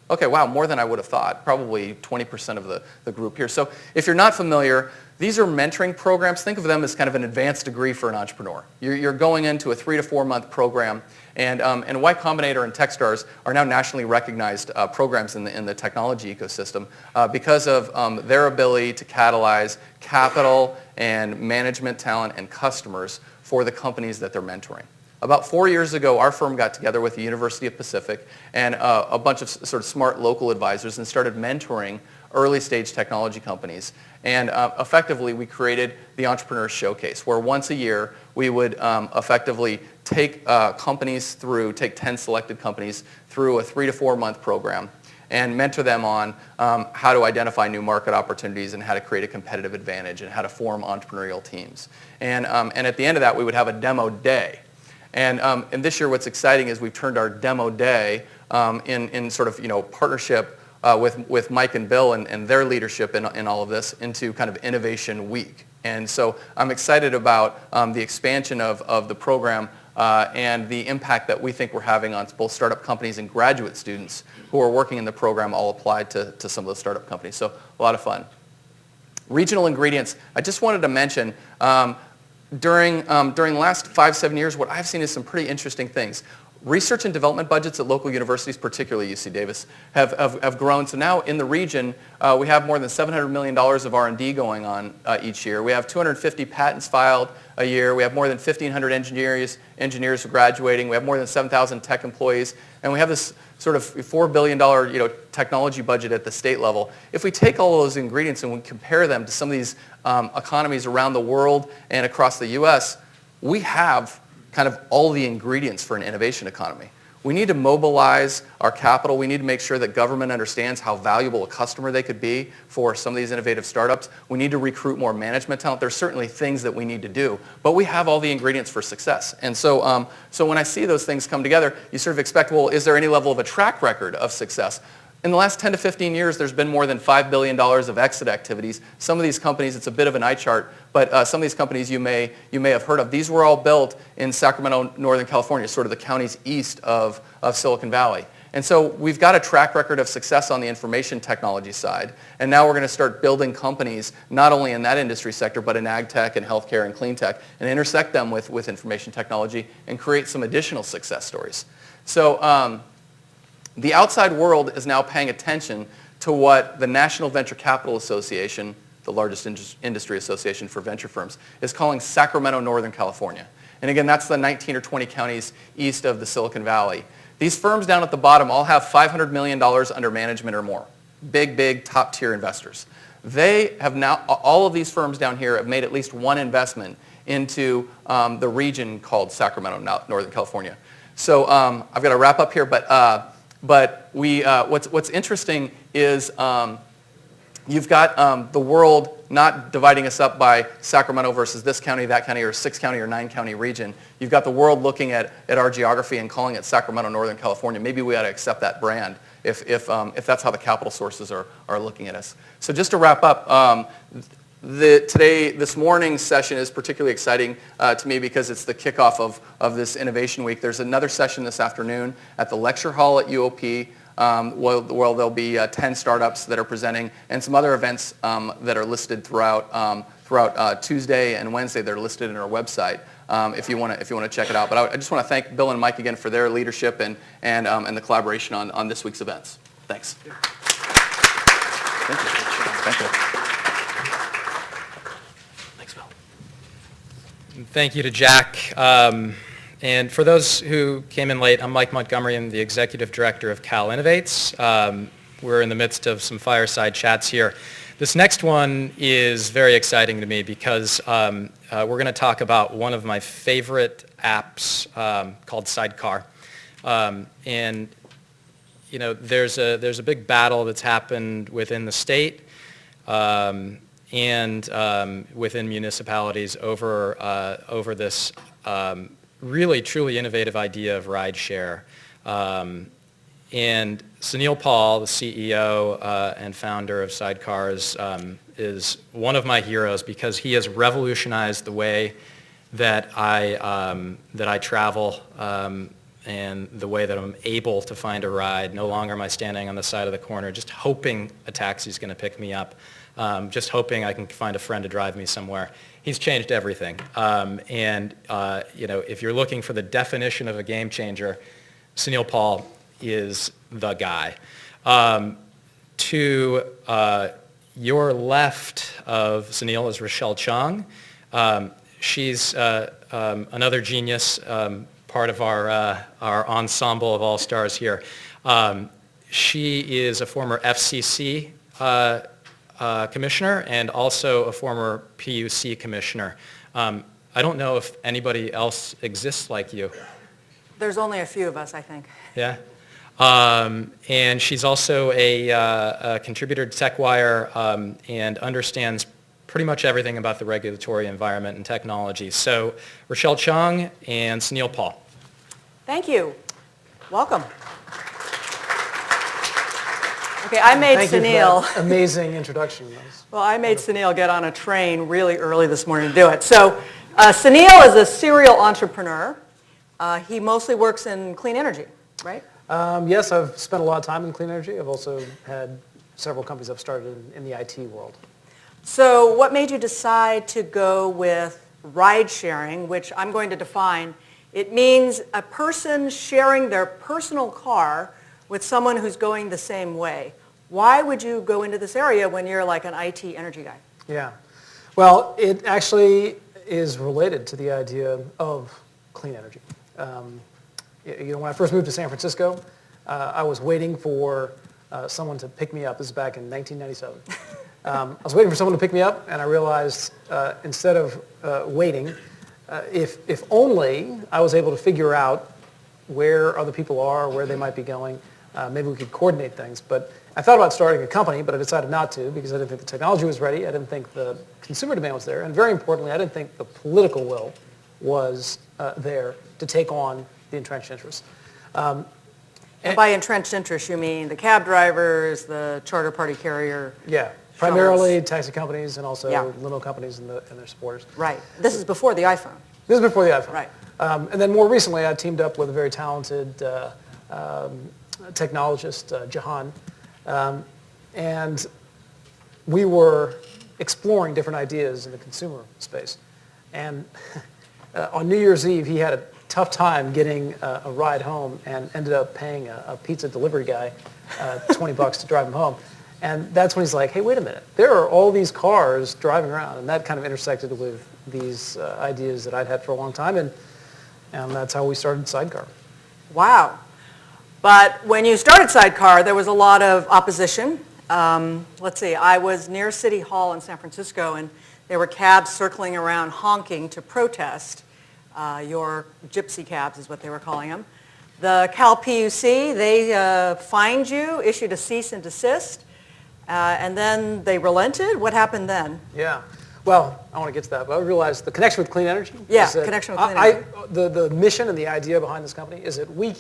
Okay, wow, more than I would have thought. Probably 20% of the group here. So if you're not familiar, these are mentoring programs. Think of them as kind of an advanced degree for an entrepreneur. You're going into a 3 to 4 month program, and Y Combinator and Techstars are now nationally recognized programs in the technology ecosystem because of their ability to catalyze capital and management talent and customers for the companies that they're mentoring. About 4 years ago, our firm got together with the University of Pacific and a bunch of sort of smart local advisors and started mentoring early stage technology companies. And effectively, we created the Entrepreneur Showcase, where once a year we would effectively take companies through, take 10 selected companies through a 3 to 4 month program and mentor them on how to identify new market opportunities and how to create a competitive advantage and how to form entrepreneurial teams. And at the end of that, we would have a demo day. And this year, what's exciting is we've turned our demo day in sort of, partnership with Mike and Bill and their leadership in all of this into kind of Innovation Week. And so I'm excited about the expansion of the program and the impact that we think we're having on both startup companies and graduate students who are working in the program, all applied to some of those startup companies. So a lot of fun. Regional ingredients. I just wanted to mention, during the last 5-7 years, what I've seen is some pretty interesting things. Research and development budgets at local universities, particularly UC Davis, have grown. So now in the region, we have more than $700 million of R&D going on each year. We have 250 patents filed a year. We have more than 1,500 engineers graduating. We have more than 7,000 tech employees. And we have this sort of $4 billion technology budget at the state level. If we take all those ingredients and we compare them to some of these economies around the world and across the U.S., we have kind of all the ingredients for an innovation economy. We need to mobilize our capital. We need to make sure that government understands how valuable a customer they could be for some of these innovative startups. We need to recruit more management talent. There's certainly things that we need to do, but we have all the ingredients for success. And so, so when I see those things come together, you sort of expect, well, is there any level of a track record of success? In the last 10 to 15 years, there's been more than $5 billion of exit activities. Some of these companies, it's a bit of an eye chart, but some of these companies you may have heard of. These were all built in Sacramento, Northern California, sort of the counties east of Silicon Valley. And so we've got a track record of success on the information technology side. And now we're going to start building companies, not only in that industry sector, but in ag tech and healthcare and clean tech, and intersect them with information technology and create some additional success stories. So, the outside world is now paying attention to what the National Venture Capital Association, the largest industry association for venture firms, is calling Sacramento, Northern California. And again, that's the 19 or 20 counties east of the Silicon Valley. These firms down at the bottom all have $500 million under management or more. Big, top-tier investors. They have now, all of these firms down here have made at least one investment into the region called Sacramento, Northern California. So I've got to wrap up here, but what's interesting is you've got the world not dividing us up by Sacramento versus this county, that county, or 6-county or 9-county region. You've got the world looking at our geography and calling it Sacramento, Northern California. Maybe we ought to accept that brand if that's how the capital sources are looking at us. So just to wrap up, this morning's session is particularly exciting to me because it's the kickoff of this Innovation Week. There's another session this afternoon at the lecture hall at UOP where there'll be 10 startups that are presenting and some other events that are listed throughout Tuesday and Wednesday. They're listed in our website if you want to check it out. But I just want to thank Bill and Mike again for their leadership and the collaboration on this week's events. Thanks. Thank you. Thank you. Thank you to Jack. And for those who came in late, I'm Mike Montgomery. I'm the Executive Director of CALinnovates. We're in the midst of some fireside chats here. This next one is very exciting to me because we're going to talk about one of my favorite apps called SideCar. And you know, there's a big battle that's happened within the state and within municipalities over this really truly innovative idea of rideshare. And Sunil Paul, the CEO and founder of SideCar, is one of my heroes because he has revolutionized the way that I travel and the way that I'm able to find a ride. No longer am I standing on the side of the corner just hoping a taxi's going to pick me up. Just hoping I can find a friend to drive me somewhere. He's changed everything. You know, if you're looking for the definition of a game changer, Sunil Paul is the guy. To your left of Sunil is Rachelle Chong. She's another genius, part of our ensemble of all-stars here. She is a former FCC commissioner and also a former PUC commissioner. I don't know if anybody else exists like you. There's only a few of us, I think. Yeah. And she's also a contributor to Techwire and understands pretty much everything about the regulatory environment and technology. So Rachelle Chong and Sunil Paul. Thank you. Welcome. Okay, I made Thank you for Sunil. that amazing introduction. Well, I made Sunil get on a train really early this morning to do it. So Sunil is a serial entrepreneur. He mostly works in clean energy, right? Yes, I've spent a lot of time in clean energy. I've also had several companies I've started in the IT world. So what made you decide to go with ride sharing, which I'm going to define? It means a person sharing their personal car with someone who's going the same way. Why would you go into this area when you're like an IT energy guy? Yeah. Well, it actually is related to the idea of clean energy. When I first moved to San Francisco, I was waiting for someone to pick me up. This is back in 1997. I was waiting for someone to pick me up, and I realized instead of waiting, if only I was able to figure out where other people are, where they might be going, maybe we could coordinate things. But I thought about starting a company, but I decided not to because I didn't think the technology was ready. I didn't think the consumer demand was there. And very importantly, I didn't think the political will was there to take on the entrenched interests. And by entrenched interests, you mean the cab drivers, the charter party carrier? Yeah, primarily taxi companies and also Yeah. limo companies and their supporters. Right. This is before the iPhone. This is before the iPhone. Right. And then more recently, I teamed up with a very talented technologist, Jahan, and we were exploring different ideas in the consumer space. And on New Year's Eve, he had a tough time getting a ride home and ended up paying a pizza delivery guy $20 to drive him home. And that's when he's like, hey, wait a minute. There are all these cars driving around. And that kind of intersected with these ideas that I'd had for a long time. And that's how we started SideCar. Wow. But when you started SideCar, there was a lot of opposition. Let's see, I was near City Hall in San Francisco, and there were cabs circling around honking to protest. Your gypsy cabs is what they were calling them. The Cal PUC, they fined you, issued a cease and desist, and then they relented. What happened then? Yeah. Well, I want to get to that, but I realized the connection with clean energy. Yeah, is that connection with clean energy. The mission and the idea behind this company is that we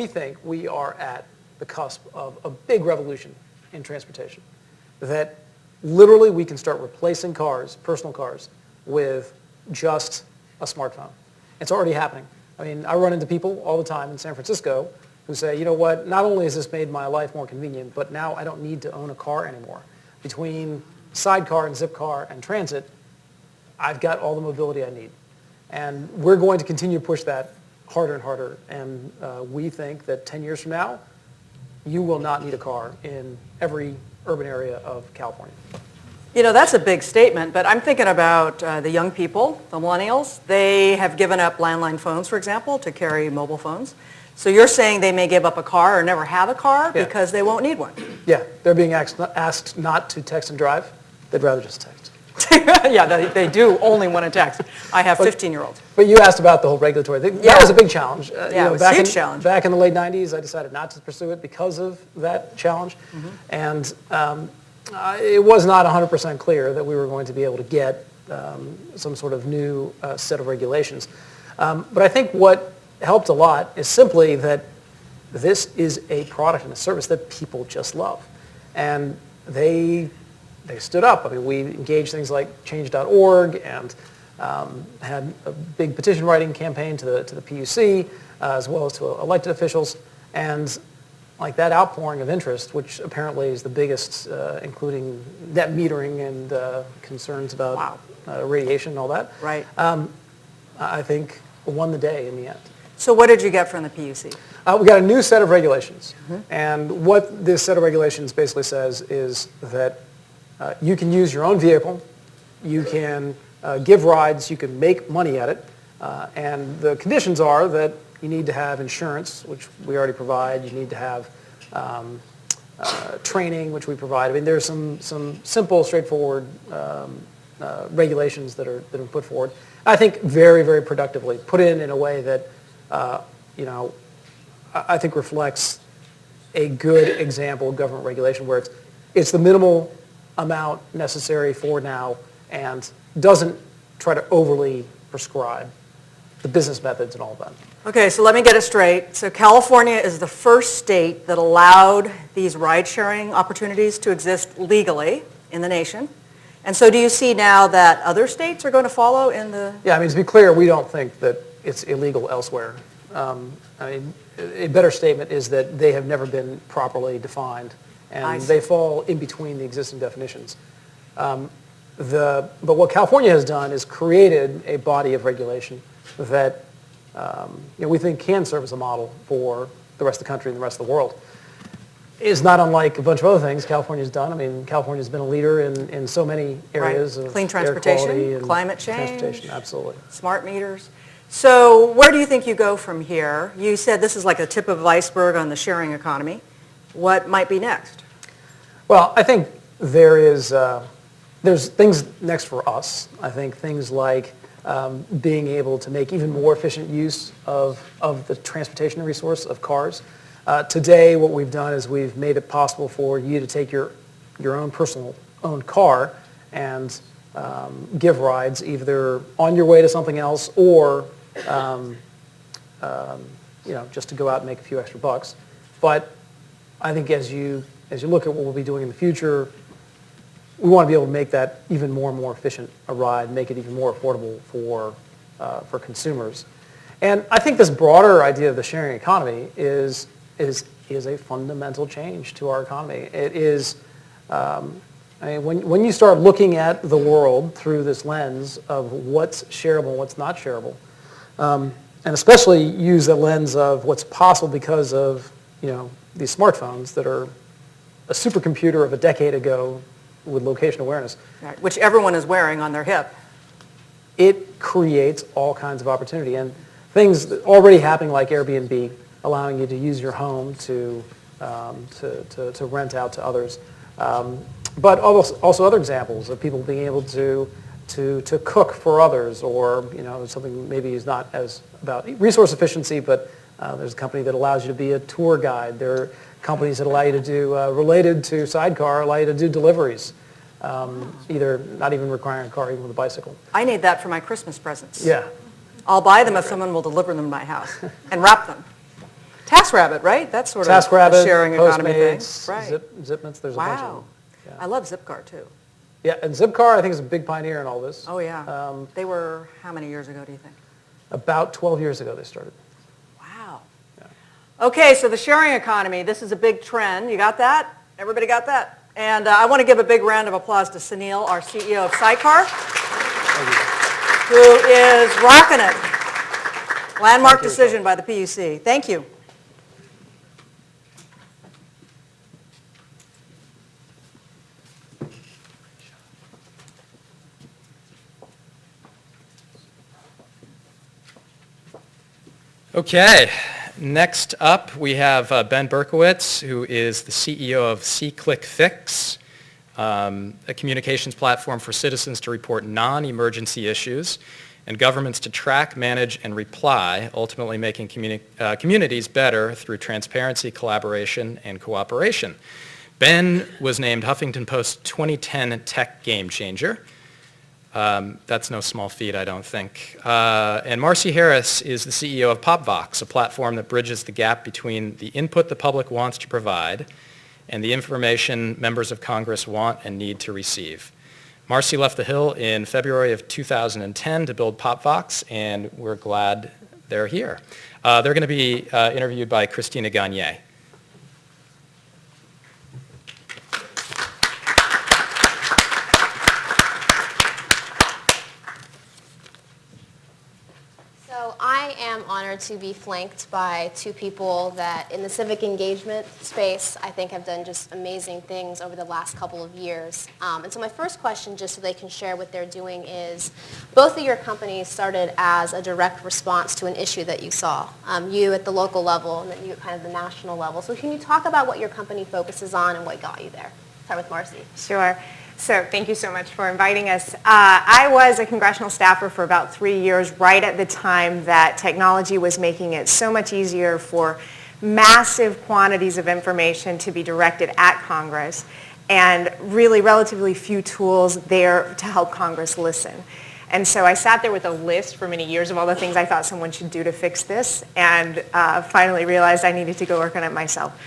think we are at the cusp of a big revolution in transportation. That literally we can start replacing cars, personal cars, with just a smartphone. It's already happening. I mean, I run into people all the time in San Francisco who say, you know what, not only has this made my life more convenient, but now I don't need to own a car anymore. Between SideCar and Zipcar and transit, I've got all the mobility I need. And we're going to continue to push that harder and harder. And we think that 10 years from now, you will not need a car in every urban area of California. You know, that's a big statement, but I'm thinking about the young people, the millennials. They have given up landline phones, for example, to carry mobile phones. So you're saying they may give up a car or never have a car because they won't need one. Yeah, they're being asked not to text and drive. They'd rather just text. Yeah, they do only want to text. I have 15-year-olds. But you asked about the whole regulatory thing. Yeah. That was a big challenge. Yeah, it was a huge challenge. Back in the late 90s, I decided not to pursue it because of that challenge. Mm-hmm. And it was not 100% clear that we were going to be able to get some sort of new set of regulations. But I think what helped a lot is simply that this is a product and a service that people just love. And they stood up. I mean, we engaged things like change.org and had a big petition writing campaign to the PUC as well as to elected officials. And like that outpouring of interest, which apparently is the biggest, including net metering and concerns about radiation and all that, Right. I think won the day in the end. So what did you get from the PUC? We got a new set of regulations. Mm-hmm. And what this set of regulations basically says is that you can use your own vehicle, you can give rides, you can make money at it, And the conditions are that you need to have insurance, which we already provide. You need to have training, which we provide. I mean, there's some simple, straightforward regulations that are put forward. I think very, very productively put in a way that, I think reflects a good example of government regulation where it's the minimal amount necessary for now and doesn't try to overly prescribe the business methods and all of that. Okay, so let me get it straight. So California is the first state that allowed these ride-sharing opportunities to exist legally in the nation. And so do you see now that other states are going to follow in the... Yeah, I mean, to be clear, we don't think that it's illegal elsewhere. I mean, a better statement is that they have never been properly defined, and they fall in between the existing definitions. But what California has done is created a body of regulation that we think can serve as a model for the rest of the country and the rest of the world. Is not unlike a bunch of other things California's done. I mean, California's been a leader in so many areas of clean air transportation, quality and climate change, transportation, absolutely. smart meters. So where do you think you go from here? You said this is like a tip of the iceberg on the sharing economy. What might be next? Well, I think there's things next for us. I think things like being able to make even more efficient use of the transportation resource of cars. Today, what we've done is we've made it possible for you to take your own personal owned car and give rides either on your way to something else or just to go out and make a few extra bucks. But I think as you look at what we'll be doing in the future, we want to be able to make that even more and more efficient a ride, make it even more affordable for consumers. And I think this broader idea of the sharing economy is a fundamental change to our economy. It is, when you start looking at the world through this lens of what's shareable and what's not shareable, and especially use the lens of what's possible because of these smartphones that are a supercomputer of a decade ago with location awareness. Right, which everyone is wearing on their hip. It creates all kinds of opportunity and things that already happening like Airbnb, allowing you to use your home to rent out to others. But also other examples of people being able to cook for others, or something maybe is not as about resource efficiency, but there's a company that allows you to be a tour guide. There are companies that allow you to do, related to SideCar, allow you to do deliveries, either not even requiring a car, even with a bicycle. I need that for my Christmas presents. Yeah. I'll buy them if someone will deliver them to my house and wrap them. TaskRabbit, right? That's sort of TaskRabbit, a sharing economy thing. Postmates, Right. Zipments, there's a bunch of Wow. them. Yeah. I love Zipcar too. Yeah, and Zipcar I think is a big pioneer in all this. Oh yeah. They were how many years ago do you think? About 12 years ago they started. Wow. Okay, so the sharing economy, this is a big trend. You got that? Everybody got that? And I want to give a big round of applause to Sunil, our CEO of SideCar, who is rocking it. Landmark decision by the PUC. Thank you. Okay, next up we have Ben Berkowitz, who is the CEO of ClickFix, a communications platform for citizens to report non-emergency issues and governments to track, manage, and reply, ultimately making communities better through transparency, collaboration, and cooperation. Ben was named Huffington Post 2010 Tech Game Changer. That's no small feat, I don't think. And Marci Harris is the CEO of PopVox, a platform that bridges the gap between the input the public wants to provide and the information members of Congress want and need to receive. Marci left the Hill in February of 2010 to build PopVox, and we're glad they're here. They're going to be interviewed by Christina Gagnier. So I am on honored to be flanked by two people that in the civic engagement space I think have done just amazing things over the last couple of years. And so my first question, just so they can share what they're doing, is both of your companies started as a direct response to an issue that you saw. You at the local level and then you at kind of the national level. So can you talk about what your company focuses on and what got you there? Start with Marci. Sure. So thank you so much for inviting us. I was a congressional staffer for about 3 years, right at the time that technology was making it so much easier for massive quantities of information to be directed at Congress, and really relatively few tools there to help Congress listen. And so I sat there with a list for many years of all the things I thought someone should do to fix this, and finally realized I needed to go work on it myself.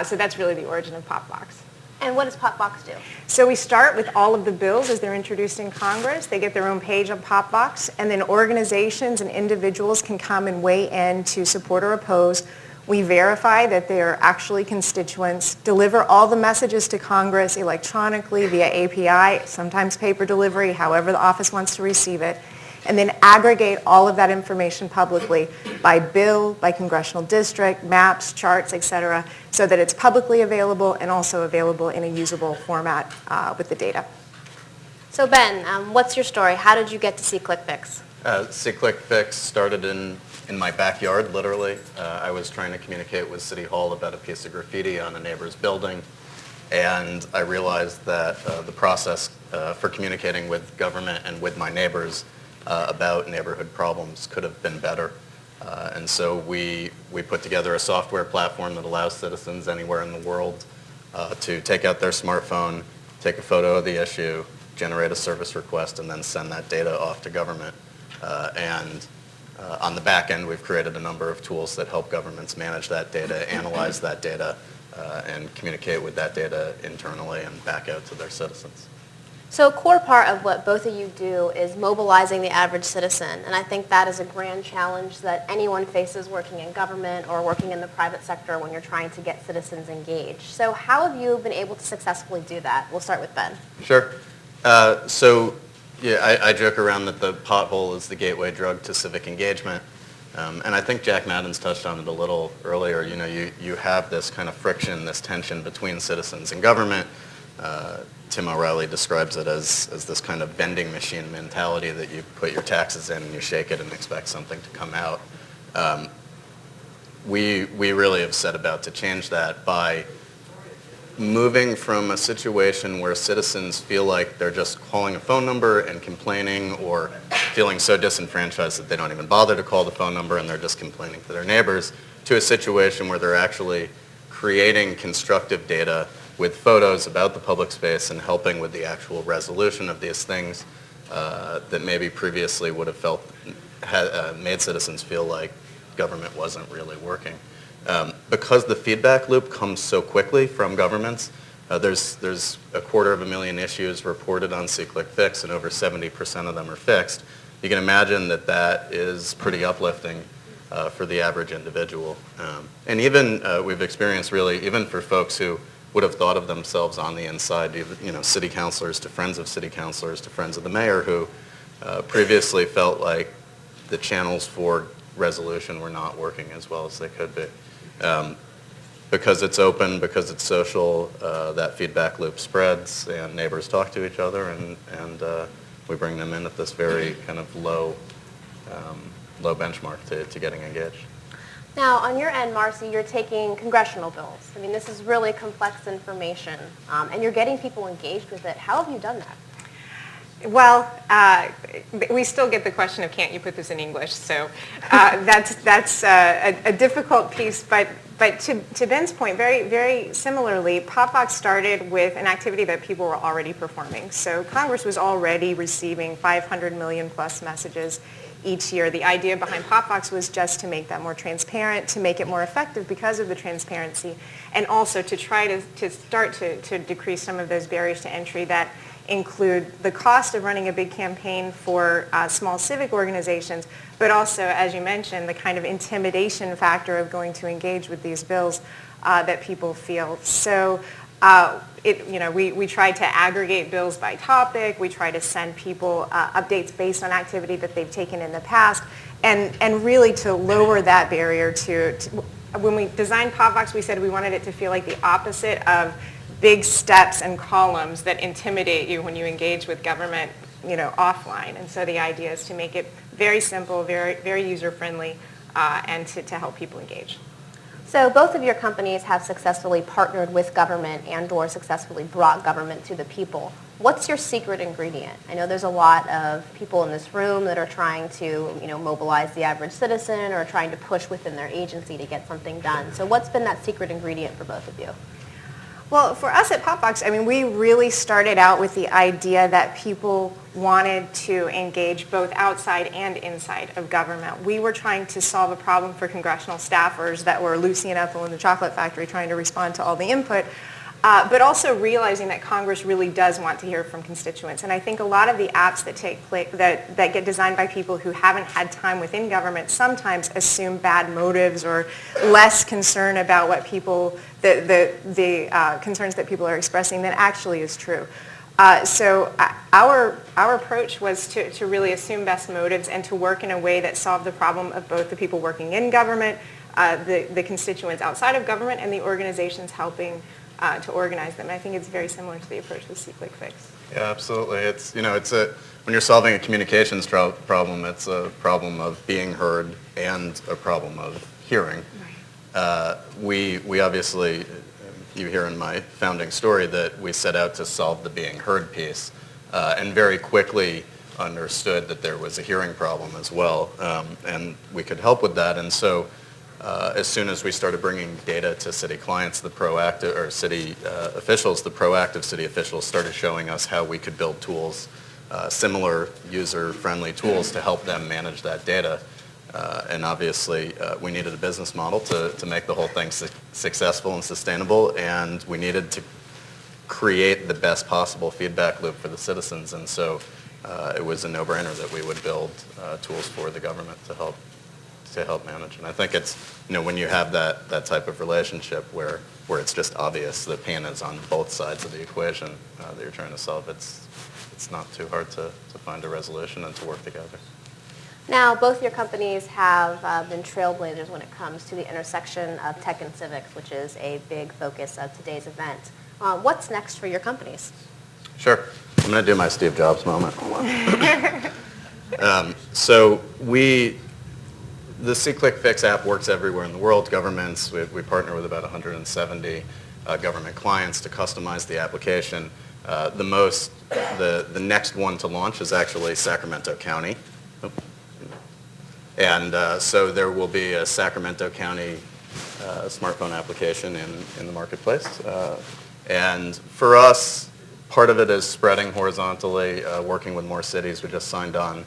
So that's really the origin of PopBox. And what does PopBox do? So we start with all of the bills as they're introduced in Congress. They get their own page on PopBox, and then organizations and individuals can come and weigh in to support or oppose. We verify that they are actually constituents, deliver all the messages to Congress electronically via API, sometimes paper delivery, however the office wants to receive it, and then aggregate all of that information publicly by bill, by congressional district, maps, charts, et cetera, so that it's publicly available and also available in a usable format with the data. So Ben, what's your story? How did you get to CALinovates? CALinovates started in my backyard, literally. I was trying to communicate with City Hall about a piece of graffiti on a neighbor's building, and I realized that the process for communicating with government and with my neighbors about neighborhood problems could have been better. And so we put together a software platform that allows citizens anywhere in the world to take out their smartphone, take a photo of the issue, generate a service request, and then send that data off to government. And on the back end, we've created a number of tools that help governments manage that data, analyze that data, and communicate with that data internally and back out to their citizens. So a core part of what both of you do is mobilizing the average citizen, and I think that is a grand challenge that anyone faces working in government or working in the private sector when you're trying to get citizens engaged. So how have you been able to successfully do that? We'll start with Ben. Sure. I joke around that the pothole is the gateway drug to civic engagement. And I think Jack Madans touched on it a little earlier. You know, you have this kind of friction, this tension between citizens and government. Tim O'Reilly describes it as this kind of vending machine mentality that you put your taxes in and you shake it and expect something to come out. We really have set about to change that by moving from a situation where citizens feel like they're just calling a phone number and complaining, or feeling so disenfranchised that they don't even bother to call the phone number and they're just complaining to their neighbors, to a situation where they're actually creating constructive data with photos about the public space and helping with the actual resolution of these things that maybe previously would have made citizens feel like government wasn't really working. Because the feedback loop comes so quickly from governments, there's 250,000 issues reported on CALinovates, and over 70% of them are fixed. You can imagine that is pretty uplifting for the average individual. And even we've experienced really, even for folks who would have thought of themselves on the inside, you know, city councilors to friends of city councilors to friends of the mayor who previously felt like the channels for resolution were not working as well as they could be. Because it's open, because it's social, that feedback loop spreads and neighbors talk to each other, and we bring them in at this very kind of low benchmark to getting engaged. Now, on your end, Marci, you're taking congressional bills. I mean, this is really complex information, and you're getting people engaged with it. How have you done that? Well, we still get the question of, can't you put this in English? So that's a difficult piece, but to Ben's point, very, very similarly, PopBox started with an activity that people were already performing. So Congress was already receiving 500 million plus messages each year. The idea behind PopBox was just to make that more transparent, to make it more effective because of the transparency, and also to try to start to decrease some of those barriers to entry that include the cost of running a big campaign for small civic organizations, but also, as you mentioned, the kind of intimidation factor of going to engage with these bills that people feel. So we try to aggregate bills by topic. We try to send people updates based on activity that they've taken in the past. and really to lower that barrier when we designed PopVox, we said we wanted it to feel like the opposite of big steps and columns that intimidate you when you engage with government, offline. And so the idea is to make it very simple, very, very user-friendly, and to help people engage. So both of your companies have successfully partnered with government and/or successfully brought government to the people. What's your secret ingredient? I know there's a lot of people in this room that are trying to, mobilize the average citizen or trying to push within their agency to get something done. So what's been that secret ingredient for both of you? Well, for us at PopVox, we really started out with the idea that people wanted to engage both outside and inside of government. We were trying to solve a problem for congressional staffers that were Lucy and Ethel in the chocolate factory trying to respond to all the input, but also realizing that Congress really does want to hear from constituents. And I think a lot of the apps that take place, that get designed by people who haven't had time within government sometimes assume bad motives or less concern about what people, the concerns that people are expressing than actually is true. So our approach was to really assume best motives and to work in a way that solved the problem of both the people working in government, the constituents outside of government, and the organizations helping to organize them. And I think it's very similar to the approach with CALinnOvates. Yeah, absolutely. It's when you're solving a communications problem, it's a problem of being heard and a problem of hearing. Right. We obviously, you hear in my founding story that we set out to solve the being heard piece, and very quickly understood that there was a hearing problem as well, and we could help with that. And so as soon as we started bringing data to city clients, the proactive city officials started showing us how we could build tools, similar user-friendly tools to help them manage that data. And obviously, we needed a business model to make the whole thing successful and sustainable, and we needed to create the best possible feedback loop for the citizens. And so it was a no-brainer that we would build tools for the government to help manage. And I think it's, when you have that type of relationship where it's just obvious the pain is on both sides of the equation that you're trying to solve, it's not too hard to find a resolution and to work together. Now, both your companies have been trailblazers when it comes to the intersection of tech and civics, which is a big focus of today's event. What's next for your companies? Sure. I'm going to do my Steve Jobs moment. So the CALinnOvates app works everywhere in the world. Governments, we partner with about 170 government clients to customize the application. The next one to launch is actually Sacramento County. And so there will be a Sacramento County smartphone application in the marketplace. And for us, part of it is spreading horizontally, working with more cities. We just signed on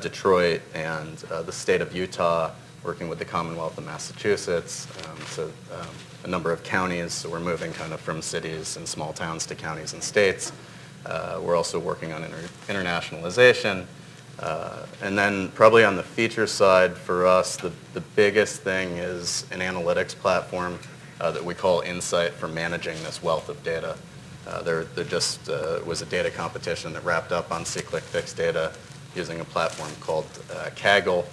Detroit and the state of Utah, working with the Commonwealth of Massachusetts. A number of counties, so we're moving kind of from cities and small towns to counties and states. We're also working on internationalization. And then probably on the feature side for us, the biggest thing is an analytics platform that we call Insight for managing this wealth of data. There just was a data competition that wrapped up on CALinnOvates data using a platform called Kaggle.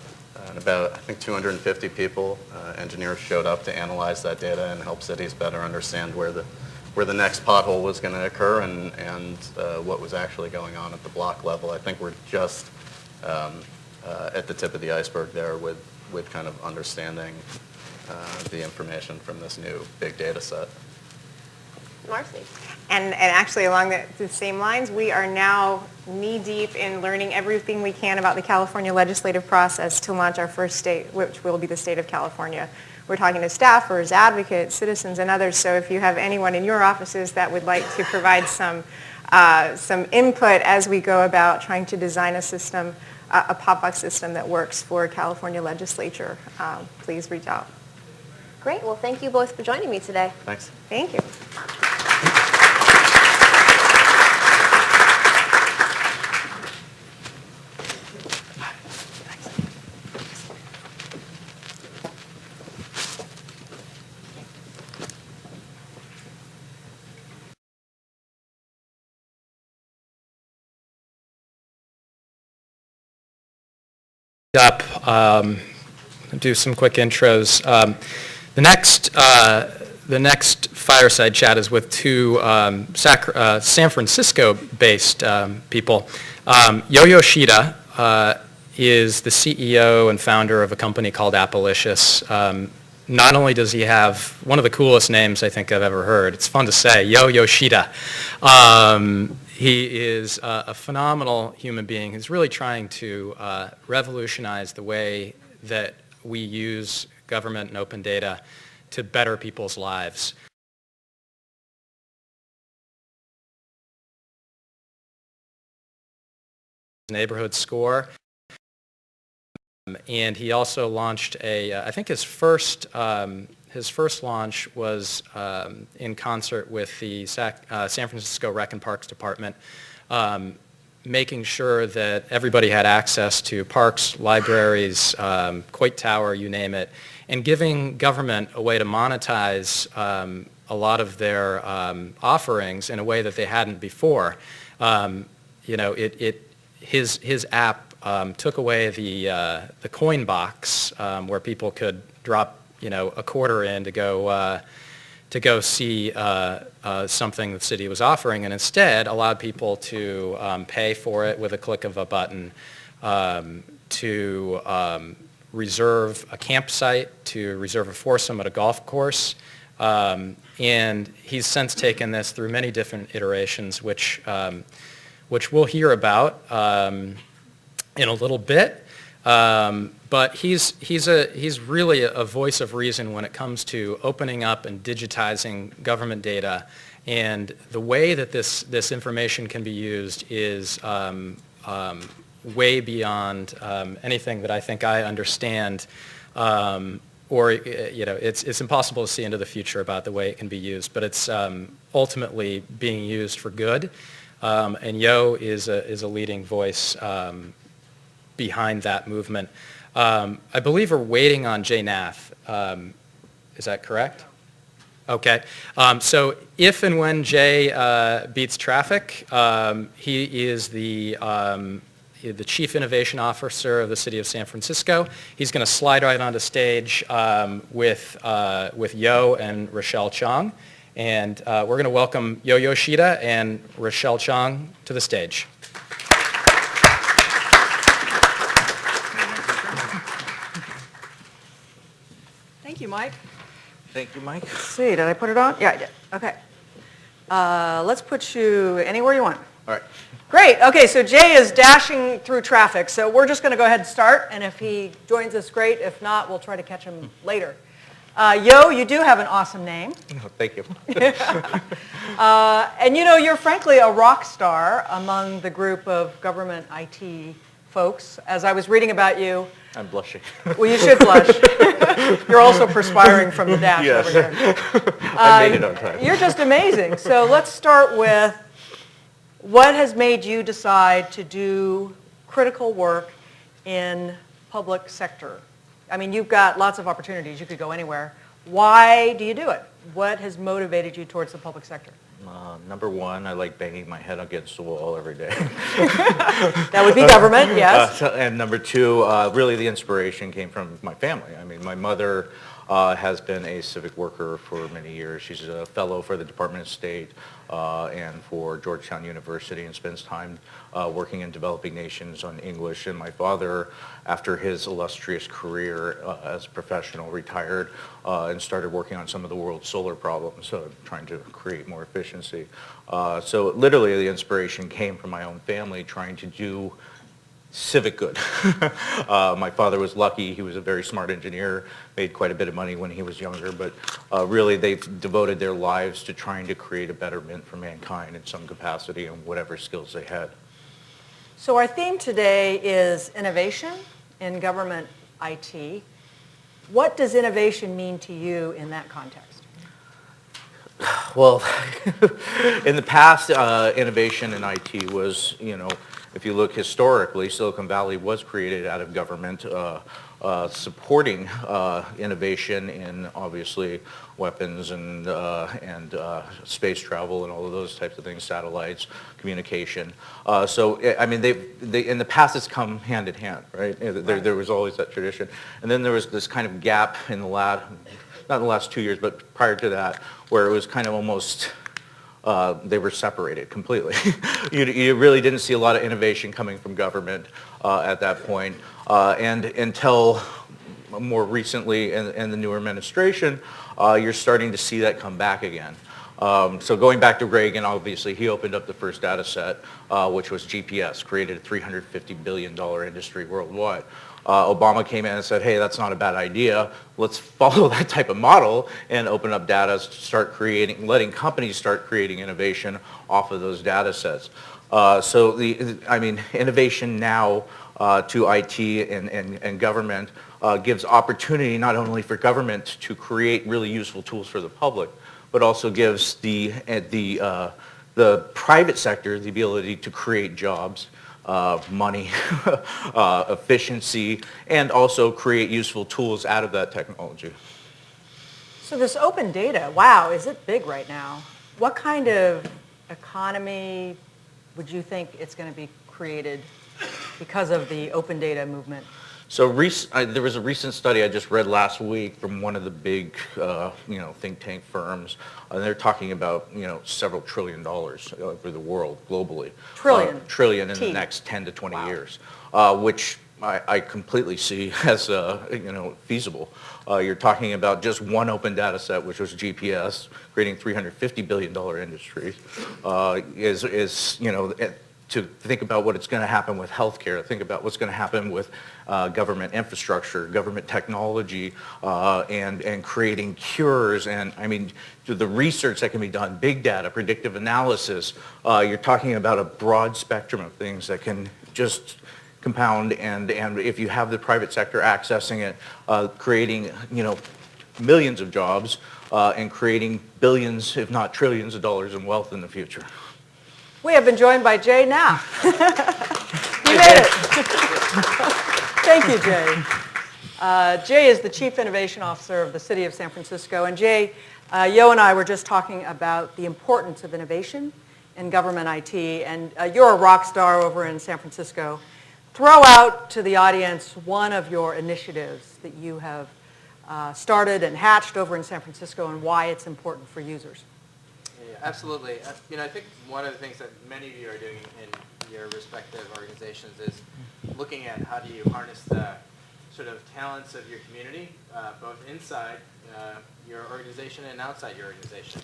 And about, I think, 250 people, engineers showed up to analyze that data and help cities better understand where the next pothole was going to occur and what was actually going on at the block level. I think we're just at the tip of the iceberg there with kind of understanding the information from this new big data set. Marci. And actually along the same lines, we are now knee-deep in learning everything we can about the California legislative process to launch our first state, which will be the state of California. We're talking to staffers, advocates, citizens, and others. So if you have anyone in your offices that would like to provide some input as we go about trying to design a system, a PopVox system that works for California legislature, please reach out. Great. Well, thank you both for joining me today. Thanks. Thank you. up, do some quick intros. The next fireside chat is with two San Francisco-based people. Yo-Yo Shida is the CEO and founder of a company called Appalicious. Not only does he have one of the coolest names I think I've ever heard, it's fun to say, Yo-Yo Shida. He is a phenomenal human being who's really trying to revolutionize the way that we use government and open data to better people's lives. Neighborhood Score. And he also launched I think his first launch was in concert with the San Francisco Rec and Parks Department, making sure that everybody had access to parks, libraries, Coit Tower, you name it, and giving government a way to monetize a lot of their offerings in a way that they hadn't before. His app took away the coin box where people could drop a quarter in to go see something the city was offering, and instead allowed people to pay for it with a click of a button, to reserve a campsite, to reserve a foursome at a golf course. And he's since taken this through many different iterations, which we'll hear about in a little bit. But he's really a voice of reason when it comes to opening up and digitizing government data. And the way that this information can be used is way beyond anything that I think I understand, it's impossible to see into the future about the way it can be used. But it's ultimately being used for good. And Yo is a leading voice behind that movement. I believe we're waiting on Jay Nath. Is that correct? Okay. So if and when Jay beats traffic, he is the Chief Innovation Officer of the City of San Francisco. He's going to slide right onto stage with Yo and Rachelle Chong. And we're going to welcome Yo-Yo Shida and Rachelle Chong to the stage. Thank you, Mike. Thank you, Mike. Let's see, did I put it on? Yeah, I did. Okay. Let's put you anywhere you want. All right. Great. Okay, so Jay is dashing through traffic, so we're just going to go ahead and start, and if he joins us, great. If not, we'll try to catch him later. Yo, you do have an awesome name. Oh, thank you. And you're frankly a rock star among the group of government IT folks. As I was reading about you. I'm blushing. Well, you should blush. You're also perspiring from the dash Yes. over here. I made it on time. You're just amazing. So let's start with what has made you decide to do critical work in public sector? I mean, you've got lots of opportunities. You could go anywhere. Why do you do it? What has motivated you towards the public sector? Number one, I like banging my head against the wall every day. That would be government, yes. And number two, really the inspiration came from my family. I mean, my mother has been a civic worker for many years. She's a fellow for the Department of State and for Georgetown University, and spends time working in developing nations on English. And my father, after his illustrious career as a professional, retired and started working on some of the world's solar problems, so trying to create more efficiency. So literally the inspiration came from my own family trying to do civic good. My father was lucky. He was a very smart engineer, made quite a bit of money when he was younger, but really they've devoted their lives to trying to create a betterment for mankind in some capacity and whatever skills they had. So our theme today is innovation in government IT. What does innovation mean to you in that context? Well, in the past, innovation in IT was, if you look historically, Silicon Valley was created out of government supporting innovation in obviously weapons and space travel and all of those types of things, satellites, communication. So I mean, they in the past it's come hand in hand, right? There was always that tradition, and then there was this kind of gap in the last, not in the last 2 years, but prior to that, where it was kind of almost. They were separated completely. You really didn't see a lot of innovation coming from government at that point. And until more recently in the newer administration, you're starting to see that come back again. So going back to Reagan, obviously, he opened up the first data set, which was GPS, created a $350 billion industry worldwide. Obama came in and said, hey, that's not a bad idea. Let's follow that type of model and open up data, start creating, letting companies start creating innovation off of those data sets. So innovation now to IT and government gives opportunity not only for government to create really useful tools for the public, but also gives the private sector the ability to create jobs, money, efficiency, and also create useful tools out of that technology. So this open data, wow, is it big right now? What kind of economy would you think it's going to be created because of the open data movement? So there was a recent study I just read last week from one of the big, think tank firms, and they're talking about, several $1 trillion over the world globally. Trillion in the next 10 to 20 years, which I completely see as, feasible. You're talking about just one open data set, which was GPS, creating $350 billion industry, to think about what it's going to happen with healthcare, think about what's going to happen with government infrastructure, government technology, and creating cures, and the research that can be done, big data, predictive analysis. You're talking about a broad spectrum of things that can just compound, and if you have the private sector accessing it, creating millions of jobs and creating billions, if not trillions of dollars in wealth in the future. We have been joined by Jay now. You made it. Thank you, Jay. Jay is the Chief Innovation Officer of the City of San Francisco. And Jay, Yo and I were just talking about the importance of innovation in government IT. And you're a rock star over in San Francisco. Throw out to the audience one of your initiatives that you have started and hatched over in San Francisco and why it's important for users. Absolutely. I think one of the things that many of you are doing in your respective organizations is looking at how do you harness the sort of talents of your community, both inside your organization and outside your organization.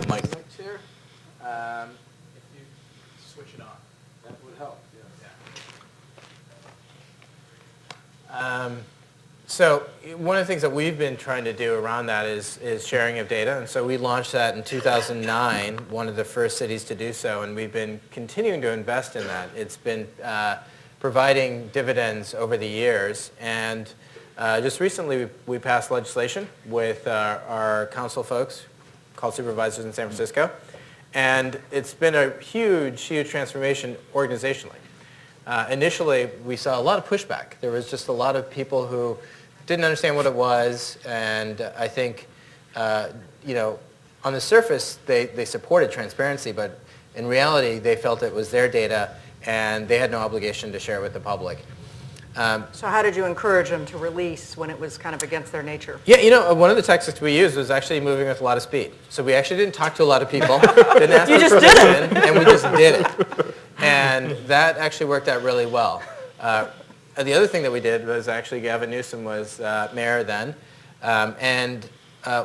Mike. Here, if you switch it on, that would help. Yeah. So one of the things that we've been trying to do around that is sharing of data. And so we launched that in 2009, one of the first cities to do so, and we've been continuing to invest in that. It's been providing dividends over the years. And just recently we passed legislation with our council folks called Supervisors in San Francisco. And it's been a huge, huge transformation organizationally. Initially, we saw a lot of pushback. There was just a lot of people who didn't understand what it was, and I think, on the surface, they supported transparency, but in reality, they felt it was their data, and they had no obligation to share it with the public. So how did you encourage them to release when it was kind of against their nature? Yeah, one of the tactics we used was actually moving with a lot of speed. So we actually didn't talk to a lot of people, didn't ask for permission, and we just did it. And that actually worked out really well. The other thing that we did was actually Gavin Newsom was mayor then, and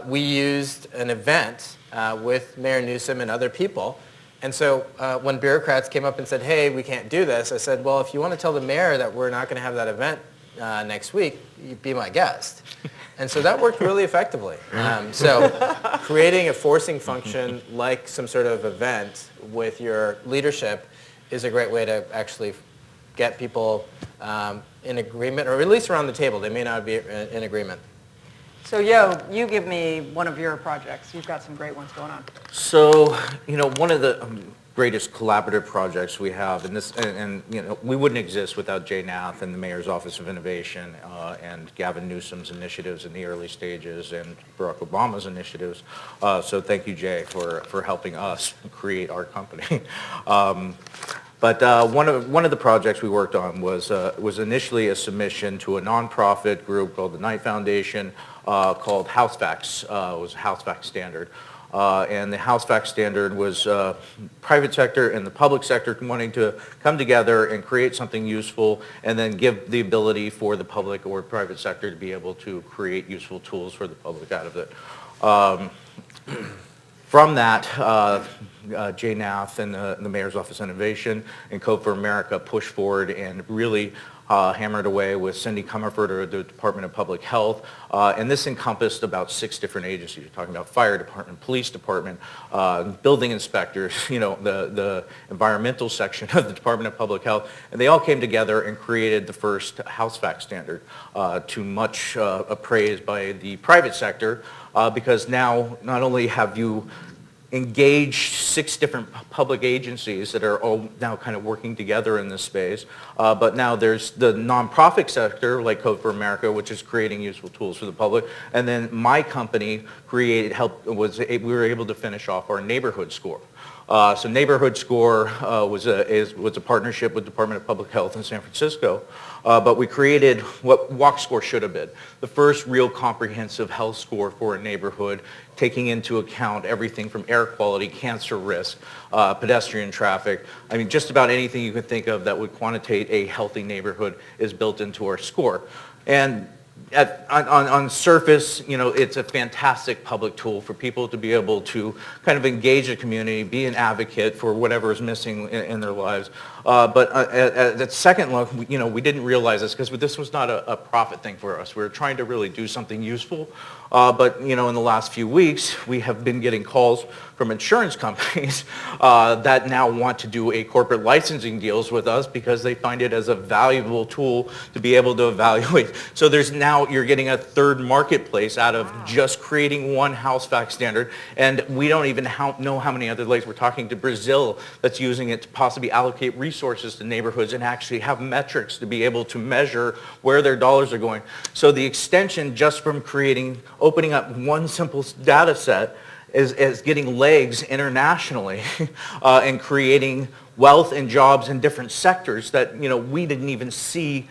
we used an event with Mayor Newsom and other people. And so when bureaucrats came up and said, hey, we can't do this, I said, well, if you want to tell the mayor that we're not going to have that event next week, you be my guest. And so that worked really effectively. So creating a forcing function like some sort of event with your leadership is a great way to actually get people in agreement, or at least around the table. They may not be in agreement. So Yo, you give me one of your projects. You've got some great ones going on. So, one of the greatest collaborative projects we have, and you know, we wouldn't exist without Jay Nath and the Mayor's Office of Innovation and Gavin Newsom's initiatives in the early stages and Barack Obama's initiatives. So thank you, Jay, for helping us create our company. But one of the projects we worked on was initially a submission to a nonprofit group called the Knight Foundation called HouseFacts. It was a HouseFacts standard. And the HouseFacts standard was private sector and the public sector wanting to come together and create something useful and then give the ability for the public or private sector to be able to create useful tools for the public out of it. From that, Jay Nath and the Mayor's Office of Innovation and Code for America pushed forward and really hammered away with Cindy Comerford of the Department of Public Health. And this encompassed about 6 different agencies. You're talking about fire department, police department, building inspectors, you know, the environmental section of the Department of Public Health. And they all came together and created the first HouseFacts standard, to much praise by the private sector, because now not only have you engaged 6 different public agencies that are all now kind of working together in this space. But now there's the nonprofit sector, like Code for America, which is creating useful tools for the public. And then my company we were able to finish off our neighborhood score. So Neighborhood Score was a partnership with Department of Public Health in San Francisco, but we created what Walk Score should have been, the first real comprehensive health score for a neighborhood, taking into account everything from air quality, cancer risk, pedestrian traffic. I mean, just about anything you can think of that would quantitate a healthy neighborhood is built into our score. And on surface, you know, it's a fantastic public tool for people to be able to kind of engage the community, be an advocate for whatever is missing in their lives. But at second look, you know, we didn't realize this because this was not a profit thing for us. We were trying to really do something useful. But, you know, in the last few weeks, we have been getting calls from insurance companies that now want to do a corporate licensing deals with us because they find it as a valuable tool to be able to evaluate. So there's now, you're getting a third marketplace out of just creating one HouseFacts standard. And we don't even know how many other lakes. We're talking to Brazil that's using it to possibly allocate resources to neighborhoods and actually have metrics to be able to measure where their dollars are going. So the extension just from opening up one simple data set is getting legs internationally and creating wealth and jobs in different sectors that, you know, we didn't even see,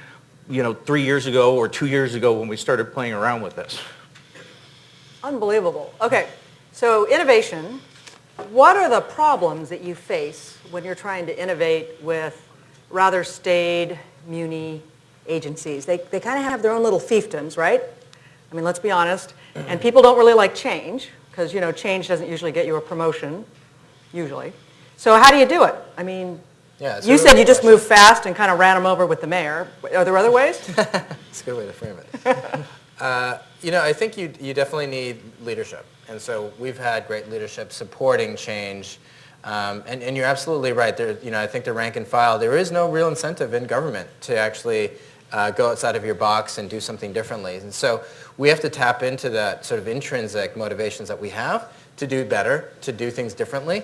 you know, 3 years ago or 2 years ago when we started playing around with this. Unbelievable. Okay, so innovation. What are the problems that you face when you're trying to innovate with rather staid muni agencies? They kind of have their own little fiefdoms, right? I mean, let's be honest. And people don't really like change because, you know, change doesn't usually get you a promotion, usually. So how do you do it? I mean, Yeah, you said you just moved fast and kind of ran them over with the mayor. Are there other ways? That's a good way to frame it. You know, I think you definitely need leadership. And so we've had great leadership supporting change. And you're absolutely right. There, you know, I think the rank and file, there is no real incentive in government to actually go outside of your box and do something differently. And so we have to tap into that sort of intrinsic motivations that we have to do better, to do things differently.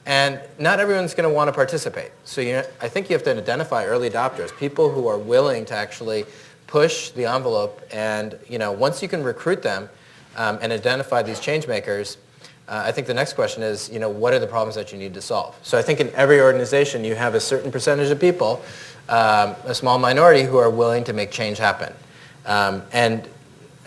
And not everyone's going to want to participate. So I think you have to identify early adopters, people who are willing to actually push the envelope. And, you know, once you can recruit them and identify these change makers, I think the next question is, you know, what are the problems that you need to solve? So I think in every organization you have a certain percentage of people, a small minority, who are willing to make change happen. And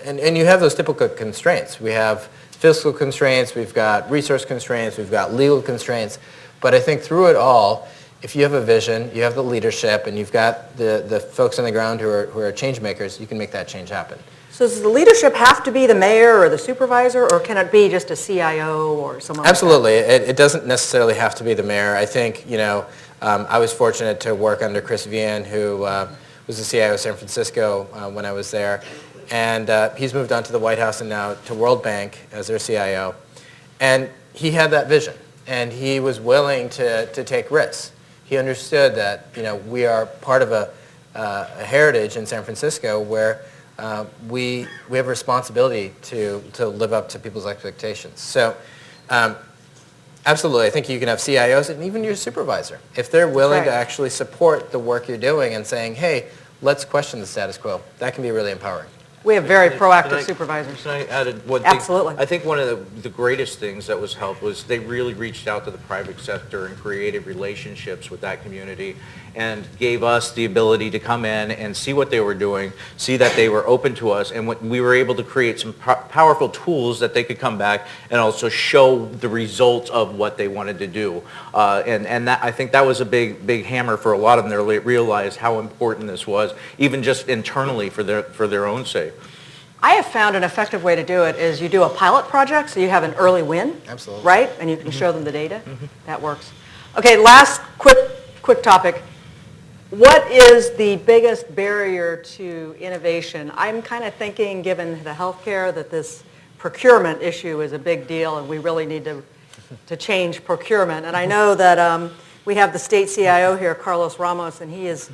you have those typical constraints. We have fiscal constraints, we've got resource constraints, we've got legal constraints. But I think through it all, if you have a vision, you have the leadership, and you've got the folks on the ground who are change makers, you can make that change happen. So does the leadership have to be the mayor or the supervisor, or can it be just a CIO or someone Absolutely. like that? It doesn't necessarily have to be the mayor. I think, you know, I was fortunate to work under Chris Vian, who was the CIO of San Francisco when I was there. And he's moved on to the White House and now to World Bank as their CIO. And he had that vision, and he was willing to take risks. He understood that, you know, we are part of a heritage in San Francisco where we have a responsibility to live up to people's expectations. So Absolutely. I think you can have CIOs and even your supervisor. If they're willing Right. to actually support the work you're doing and saying, hey, let's question the status quo, that can be really empowering. We have very Can proactive I- supervisors. Can I add one thing? Absolutely. I think one of the greatest things that was helped was they really reached out to the private sector and created relationships with that community and gave us the ability to come in and see what they were doing, see that they were open to us, and we were able to create some powerful tools that they could come back and also show the results of what they wanted to do. And that, I think that was a big hammer for a lot of them. They realized how important this was, even just internally for their own sake. I have found an effective way to do it is you do a pilot project, so you have an early win. Absolutely. Right? And you can show them the data. That works. Okay, last quick topic. What is the biggest barrier to innovation? I'm kind of thinking, given the healthcare, that this procurement issue is a big deal, and we really need to change procurement. And I know that we have the state CIO here, Carlos Ramos, and he is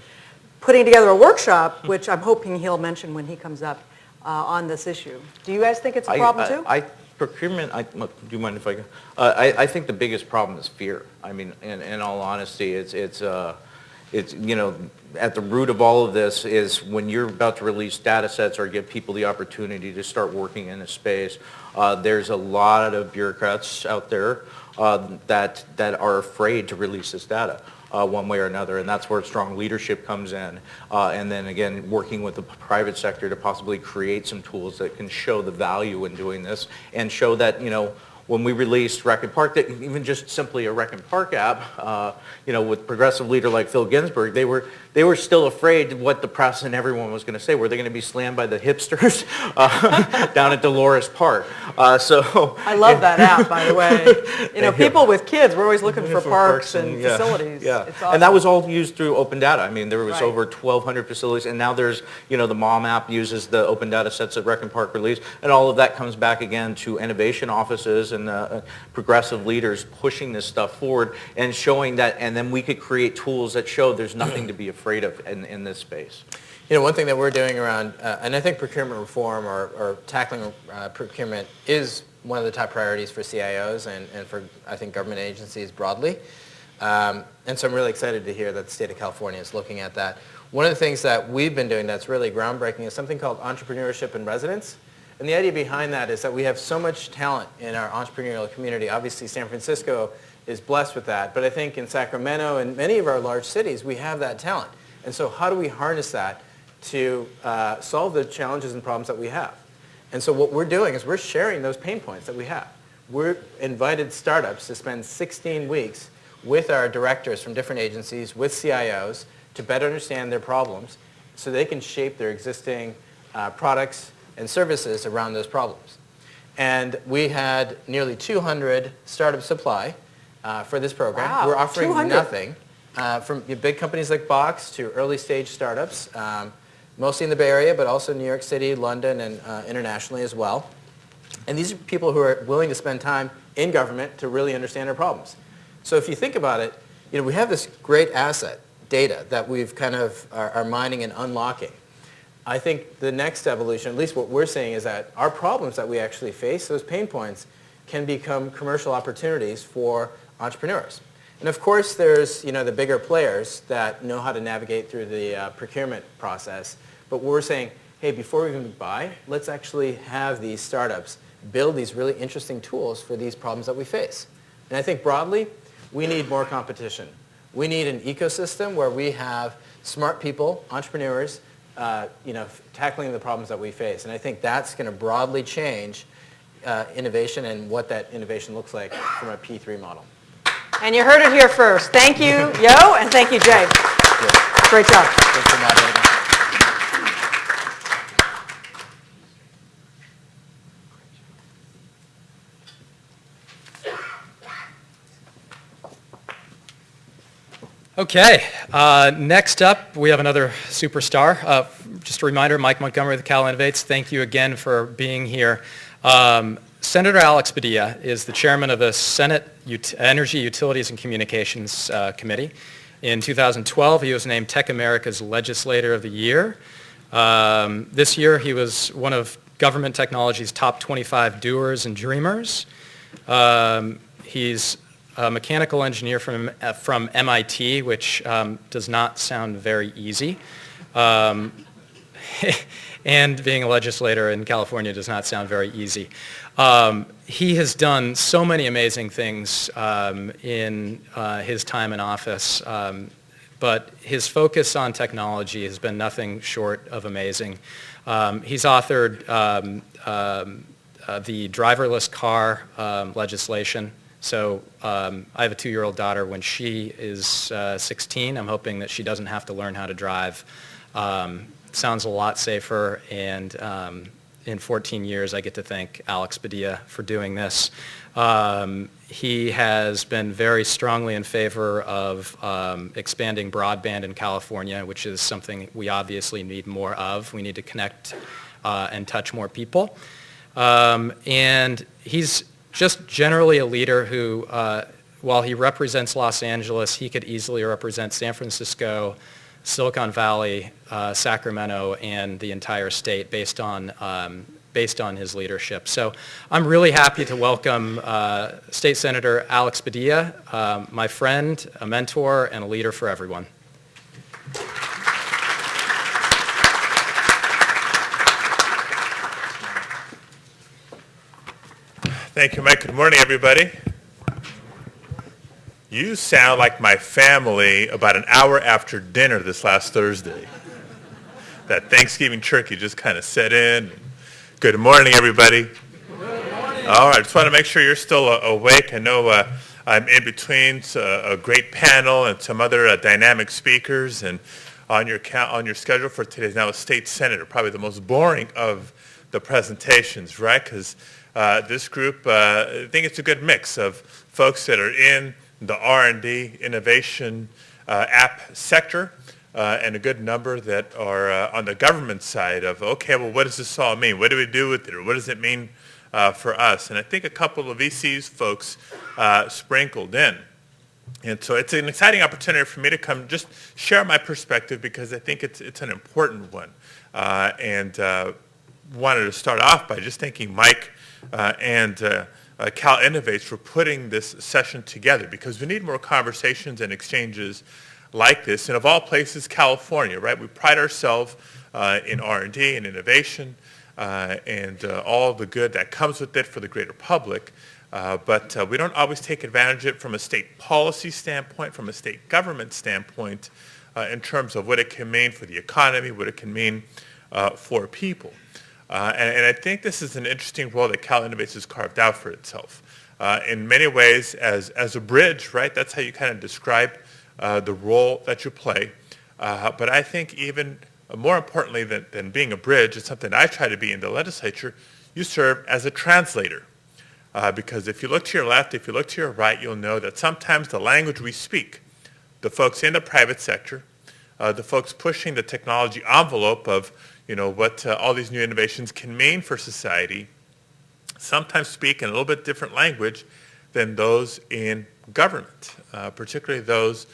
putting together a workshop, which I'm hoping he'll mention when he comes up on this issue. Do you guys think it's a problem too? Procurement, do you mind if I go? I think the biggest problem is fear. I mean, in all honesty, it's you know, at the root of all of this is when you're about to release data sets or give people the opportunity to start working in a space, there's a lot of bureaucrats out there that are afraid to release this data. One way or another, and that's where strong leadership comes in. And then again, working with the private sector to possibly create some tools that can show the value in doing this and show that, you know, when we released Rec and Park, that even just simply a Rec and Park app, you know, with progressive leader like Phil Ginsburg, they were still afraid what the press and everyone was going to say. Were they going to be slammed by the hipsters down at Dolores Park? So I love that app, by the way. You know, people with kids, we're always looking for parks and yeah, facilities. Yeah, It's awesome. and that was all used through open data. I mean, there was Right. over 1,200 facilities, and now there's, you know, the MOM app uses the open data sets that Rec and Park released, and all of that comes back again to innovation offices and progressive leaders pushing this stuff forward and showing that, and then we could create tools that show there's nothing to be afraid of in this space. You know, one thing that we're doing around, and I think procurement reform or tackling procurement is one of the top priorities for CIOs and for, I think, government agencies broadly. And so I'm really excited to hear that the state of California is looking at that. One of the things that we've been doing that's really groundbreaking is something called entrepreneurship in residence. And the idea behind that is that we have so much talent in our entrepreneurial community. Obviously, San Francisco is blessed with that. But I think in Sacramento and many of our large cities, we have that talent. And so how do we harness that to solve the challenges and problems that we have? And so what we're doing is we're sharing those pain points that we have. We're invited startups to spend 16 weeks with our directors from different agencies, with CIOs, to better understand their problems so they can shape their existing products and services around those problems. And we had nearly 200 startups apply for this program. Wow, We're offering 200. nothing from big companies like Box to early stage startups, mostly in the Bay Area, but also New York City, London, and internationally as well. And these are people who are willing to spend time in government to really understand our problems. So if you think about it, you know, we have this great asset, data, that we've kind of are mining and unlocking. I think the next evolution, at least what we're seeing, is that our problems that we actually face, those pain points, can become commercial opportunities for entrepreneurs. And of course, there's, you know, the bigger players that know how to navigate through the procurement process. But we're saying, hey, before we even buy, let's actually have these startups build these really interesting tools for these problems that we face. And I think broadly, we need more competition. We need an ecosystem where we have smart people, entrepreneurs, you know, tackling the problems that we face. And I think that's going to broadly change innovation and what that innovation looks like from a P3 model. And you heard it here first. Thank you, Yo, and thank you, Jay. Great job. Thanks for moderating. Okay, next up, we have another superstar. Just a reminder, Mike Montgomery with CALinnovates, thank you again for being here. Senator Alex Padilla is the chairman of the Senate Energy, Utilities, and Communications Committee. In 2012, he was named Tech America's Legislator of the Year. This year, he was one of government technology's top 25 doers and dreamers. He's a mechanical engineer from MIT, which does not sound very easy. And being a legislator in California does not sound very easy. He has done so many amazing things in his time in office, but his focus on technology has been nothing short of amazing. He's authored the driverless car legislation. So I have a 2-year-old daughter. When she is 16, I'm hoping that she doesn't have to learn how to drive. Sounds a lot safer, and in 14 years I get to thank Alex Padilla for doing this. He has been very strongly in favor of expanding broadband in California, which is something we obviously need more of. We need to connect and touch more people. And he's just generally a leader who, while he represents Los Angeles, he could easily represent San Francisco, Silicon Valley, Sacramento, and the entire state based on his leadership. So I'm really happy to welcome State Senator Alex Padilla, my friend, a mentor, and a leader for everyone. Thank you, Mike. Good morning, everybody. You sound like my family about an hour after dinner this last Thursday. That Thanksgiving turkey just kind of set in. Good morning, everybody. Good morning. All right, just want to make sure you're still awake. I know I'm in between a great panel and some other dynamic speakers, and on your schedule for today is now a state senator, probably the most boring of the presentations, right? Because this group, I think it's a good mix of folks that are in the R&D innovation app sector, and a good number that are on the government side of, okay, well, what does this all mean? What do we do with it? Or what does it mean for us? And I think a couple of VCs folks sprinkled in. And so it's an exciting opportunity for me to come just share my perspective, because I think it's an important one. And wanted to start off by just thanking Mike and CALinnovates for putting this session together, because we need more conversations and exchanges like this. And of all places, California, right? We pride ourselves in R&D and innovation and all the good that comes with it for the greater public. But we don't always take advantage of it from a state policy standpoint, from a state government standpoint, in terms of what it can mean for the economy, what it can mean for people. And I think this is an interesting role that CALinnovates has carved out for itself. In many ways, as a bridge, right? That's how you kind of describe the role that you play. But I think even more importantly than being a bridge, it's something I try to be in the legislature, you serve as a translator. Because if you look to your left, if you look to your right, you'll know that sometimes the language we speak, the folks in the private sector, the folks pushing the technology envelope of what all these new innovations can mean for society, sometimes speak in a little bit different language than those in government, particularly those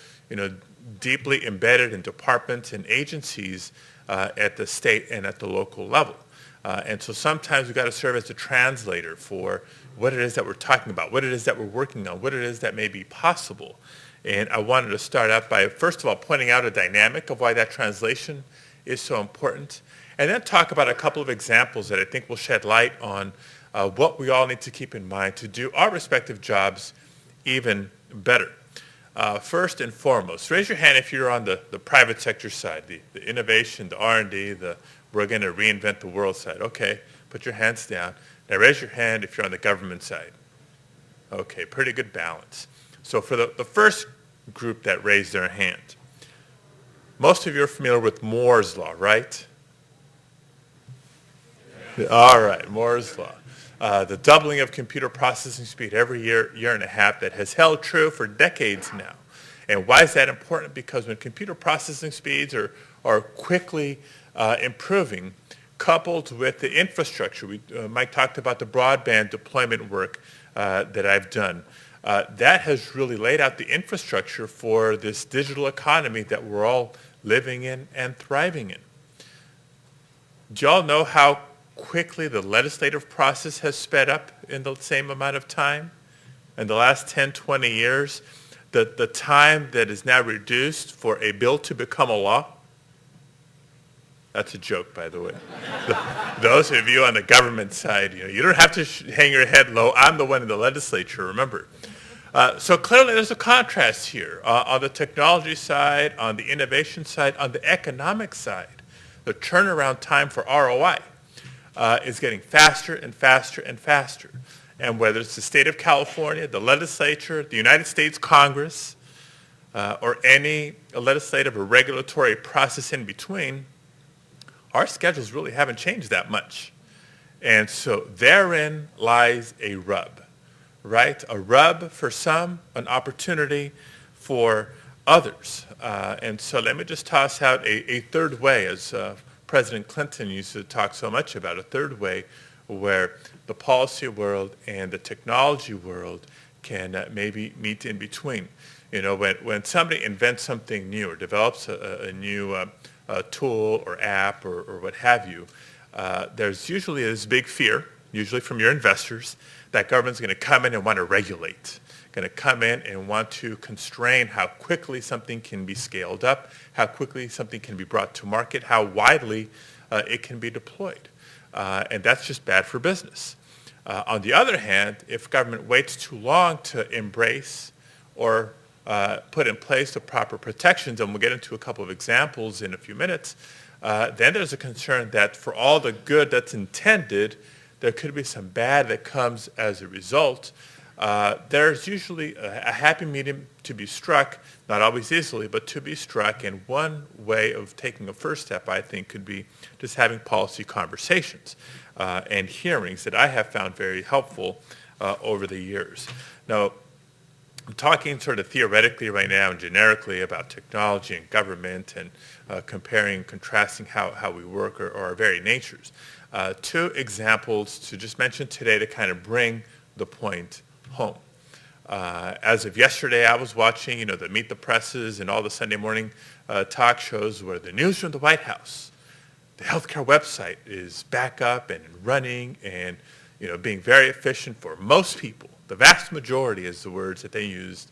deeply embedded in departments and agencies at the state and at the local level. And so sometimes we've got to serve as a translator for what it is that we're talking about, what it is that we're working on, what it is that may be possible. And I wanted to start out by, first of all, pointing out a dynamic of why that translation is so important, and then talk about a couple of examples that I think will shed light on what we all need to keep in mind to do our respective jobs even better. First and foremost, raise your hand if you're on the private sector side, the innovation, the R&D, we're going to reinvent the world side. Okay, put your hands down. Now raise your hand if you're on the government side. Okay, pretty good balance. So for the first group that raised their hand, most of you are familiar with Moore's Law, right? All right, Moore's Law. The doubling of computer processing speed every year and a half that has held true for decades now. And why is that important? Because when computer processing speeds are quickly improving, coupled with the infrastructure, Mike talked about the broadband deployment work that I've done. That has really laid out the infrastructure for this digital economy that we're all living in and thriving in. Do you all know how quickly the legislative process has sped up in the same amount of time? in the last 10, 20 years, the time that is now reduced for a bill to become a law? That's a joke, by the way. Those of you on the government side, you don't have to hang your head low. I'm the one in the legislature, remember. So clearly there's a contrast here. On the technology side, on the innovation side, on the economic side, the turnaround time for ROI is getting faster and faster and faster. And whether it's the state of California, the legislature, the United States Congress, or any legislative or regulatory process in between, our schedules really haven't changed that much. And so therein lies a rub, right? A rub for some, an opportunity for others. And so let me just toss out a third way, as President Clinton used to talk so much about, a third way where the policy world and the technology world can maybe meet in between. When somebody invents something new or develops a new tool or app or what have you, there's usually this big fear, usually from your investors, that government's going to come in and want to regulate, going to come in and want to constrain how quickly something can be scaled up, how quickly something can be brought to market, how widely it can be deployed. And that's just bad for business. On the other hand, if government waits too long to embrace or put in place the proper protections, and we'll get into a couple of examples in a few minutes, then there's a concern that for all the good that's intended, there could be some bad that comes as a result. There's usually a happy medium to be struck, not always easily, but to be struck. And one way of taking a first step, I think, could be just having policy conversations and hearings that I have found very helpful over the years. Now, I'm talking sort of theoretically right now and generically about technology and government and comparing and contrasting how we work or our very natures. Two examples to just mention today to kind of bring the point home. As of yesterday, I was watching, the Meet the Presses and all the Sunday morning talk shows where the news from the White House, the healthcare website is back up and running and, being very efficient for most people. The vast majority is the words that they used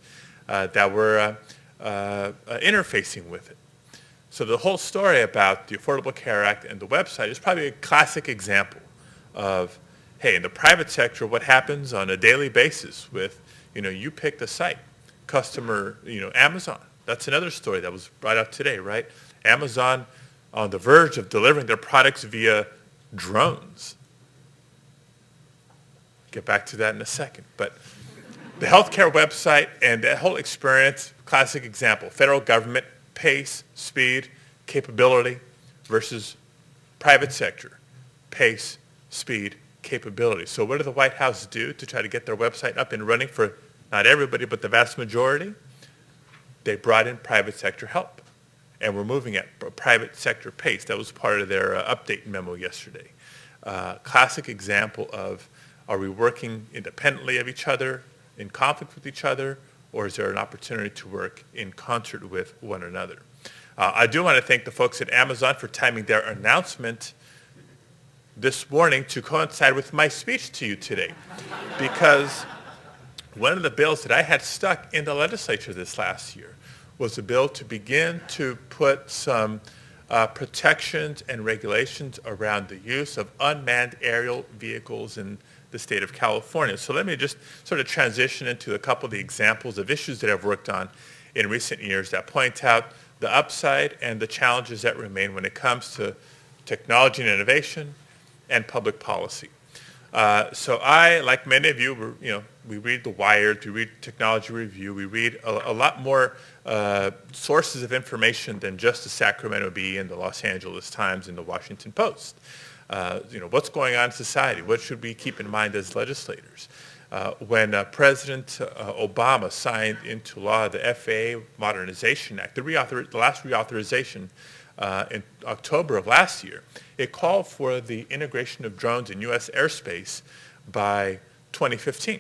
that were interfacing with it. So the whole story about the Affordable Care Act and the website is probably a classic example of, hey, in the private sector, what happens on a daily basis with, you pick the site, customer, Amazon. That's another story that was brought up today, right? Amazon on the verge of delivering their products via drones. Get back to that in a second. But the healthcare website and that whole experience, classic example, federal government, pace, speed, capability versus private sector, pace, speed, capability. So what did the White House do to try to get their website up and running for not everybody, but the vast majority? They brought in private sector help. And we're moving at a private sector pace. That was part of their update memo yesterday. Classic example of, are we working independently of each other, in conflict with each other, or is there an opportunity to work in concert with one another? I do want to thank the folks at Amazon for timing their announcement this morning to coincide with my speech to you today, because one of the bills that I had stuck in the legislature this last year was a bill to begin to put some protections and regulations around the use of unmanned aerial vehicles in the state of California. So let me just sort of transition into a couple of the examples of issues that I've worked on in recent years that point out the upside and the challenges that remain when it comes to technology and innovation and public policy. So I, like many of you, we read The Wired, we read Technology Review, we read a lot more sources of information than just the Sacramento Bee and the Los Angeles Times and the Washington Post. What's going on in society? What should we keep in mind as legislators? When President Obama signed into law the FAA Modernization Act, the last reauthorization in October of last year, it called for the integration of drones in U.S. airspace by 2015.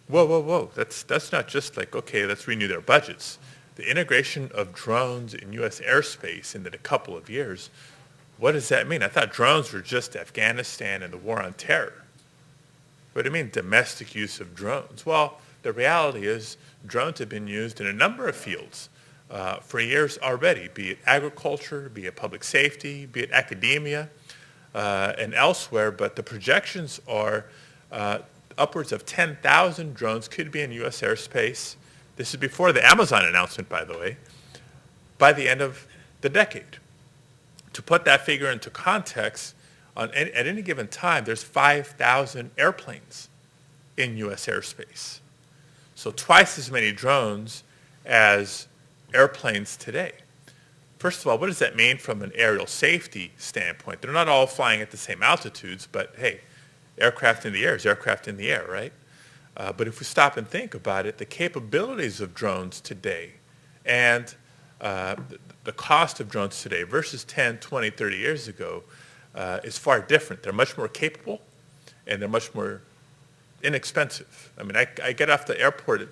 Whoa. That's not just like, okay, let's renew their budgets. The integration of drones in U.S. airspace in a couple of years, what does that mean? I thought drones were just Afghanistan and the war on terror. What do you mean domestic use of drones? Well, the reality is drones have been used in a number of fields for years already, be it agriculture, be it public safety, be it academia, and elsewhere, but the projections are upwards of 10,000 drones could be in U.S. airspace. This is before the Amazon announcement, by the way, by the end of the decade. To put that figure into context, at any given time, there's 5,000 airplanes in U.S. airspace. So twice as many drones as airplanes today. First of all, what does that mean from an aerial safety standpoint? They're not all flying at the same altitudes, but hey, aircraft in the air is aircraft in the air, right? But if we stop and think about it, the capabilities of drones today and the cost of drones today versus 10, 20, 30 years ago is far different. They're much more capable and they're much more inexpensive. I mean, I get off the airport,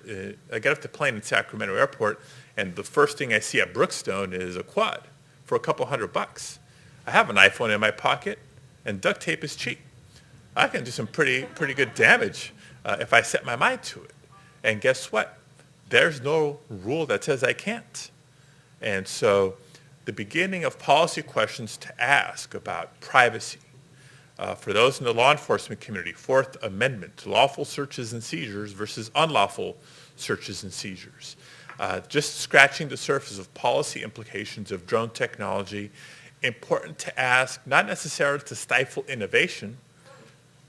I get off the plane in Sacramento Airport, and the first thing I see at Brookstone is a quad for a couple $100. I have an iPhone in my pocket, and duct tape is cheap. I can do some pretty good damage if I set my mind to it. And guess what? There's no rule that says I can't. And so the beginning of policy questions to ask about privacy, for those in the law enforcement community, Fourth Amendment, lawful searches and seizures versus unlawful searches and seizures. Just scratching the surface of policy implications of drone technology, important to ask, not necessarily to stifle innovation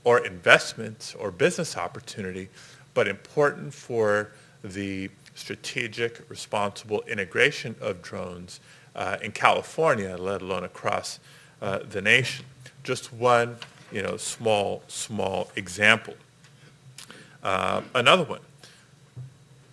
or investment or business opportunity, but important for the strategic, responsible integration of drones in California, let alone across the nation. Just one, small example. Another one,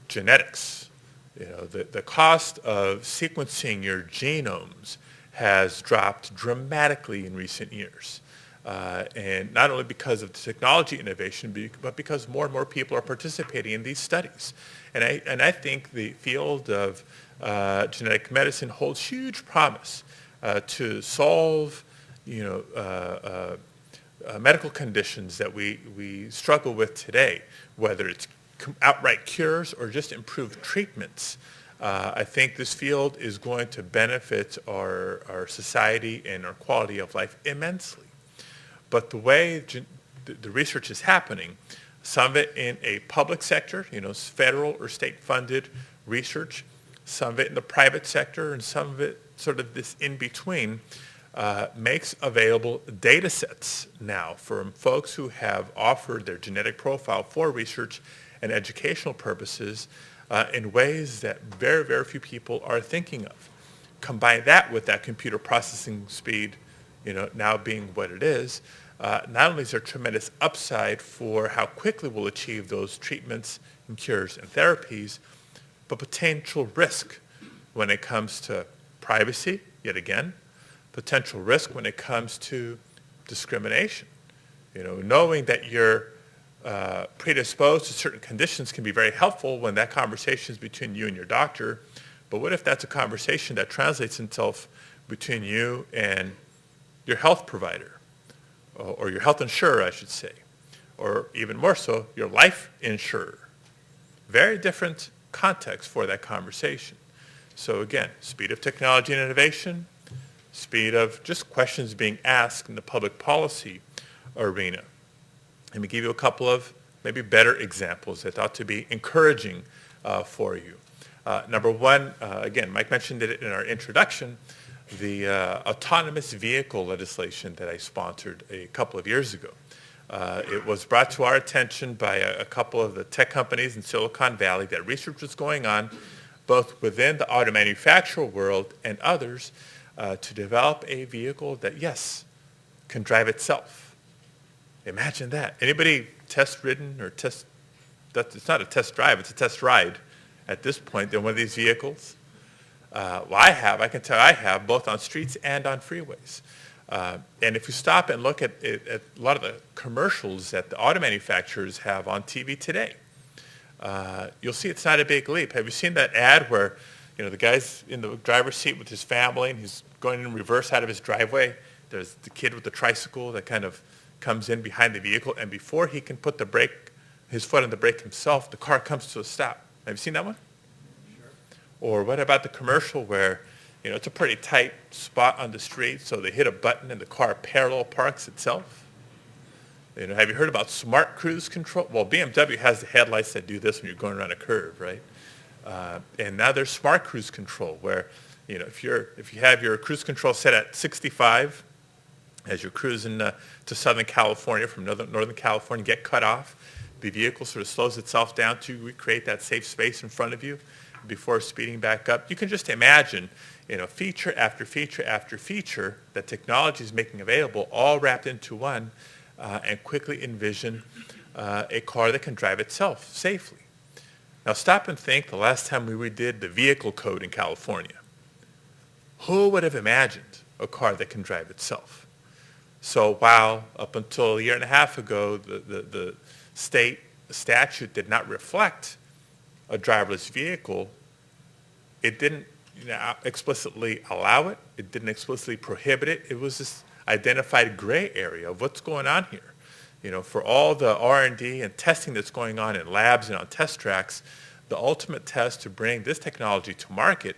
genetics. The cost of sequencing your genomes has dropped dramatically in recent years. And not only because of the technology innovation, but because more and more people are participating in these studies. And I think the field of genetic medicine holds huge promise to solve, medical conditions that we struggle with today, whether it's outright cures or just improved treatments. I think this field is going to benefit our society and our quality of life immensely. But the way the research is happening, some of it in a public sector, federal or state funded research, some of it in the private sector, and some of it sort of this in between, makes available data sets now from folks who have offered their genetic profile for research and educational purposes in ways that very, very few people are thinking of. Combine that with that computer processing speed, now being what it is, not only is there tremendous upside for how quickly we'll achieve those treatments and cures and therapies, but potential risk when it comes to privacy, yet again, potential risk when it comes to discrimination. Knowing that you're predisposed to certain conditions can be very helpful when that conversation is between you and your doctor, but what if that's a conversation that translates itself between you and your health provider, or your health insurer, I should say, or even more so, your life insurer? Very different context for that conversation. So again, speed of technology and innovation, speed of just questions being asked in the public policy arena. Let me give you a couple of maybe better examples that ought to be encouraging for you. Number one, again, Mike mentioned it in our introduction, the autonomous vehicle legislation that I sponsored a couple of years ago. It was brought to our attention by a couple of the tech companies in Silicon Valley that research was going on both within the auto manufacturer world and others to develop a vehicle that, yes, can drive itself. Imagine that. Anybody test-ridden or it's not a test drive, it's a test ride at this point in one of these vehicles? Well, I can tell I have, both on streets and on freeways. And if you stop and look at a lot of the commercials that the auto manufacturers have on TV today, you'll see it's not a big leap. Have you seen that ad where, the guy's in the driver's seat with his family and he's going in reverse out of his driveway? There's the kid with the tricycle that kind of comes in behind the vehicle, and before he can put his foot on the brake himself, the car comes to a stop. Have you seen that one? Sure. Or what about the commercial where, it's a pretty tight spot on the street, so they hit a button and the car parallel parks itself? Have you heard about smart cruise control? Well, BMW has the headlights that do this when you're going around a curve, right? And now there's smart cruise control where, if you have your cruise control set at 65, as you're cruising to Southern California from Northern California, get cut off, the vehicle sort of slows itself down to recreate that safe space in front of you before speeding back up. You can just imagine, feature after feature after feature that technology is making available, all wrapped into one, and quickly envision a car that can drive itself safely. Now stop and think the last time we redid the vehicle code in California. Who would have imagined a car that can drive itself? So while up until a year and a half ago, the state statute did not reflect a driverless vehicle, it didn't explicitly allow it. It didn't explicitly prohibit it. It was this identified gray area of what's going on here. For all the R&D and testing that's going on in labs and on test tracks, the ultimate test to bring this technology to market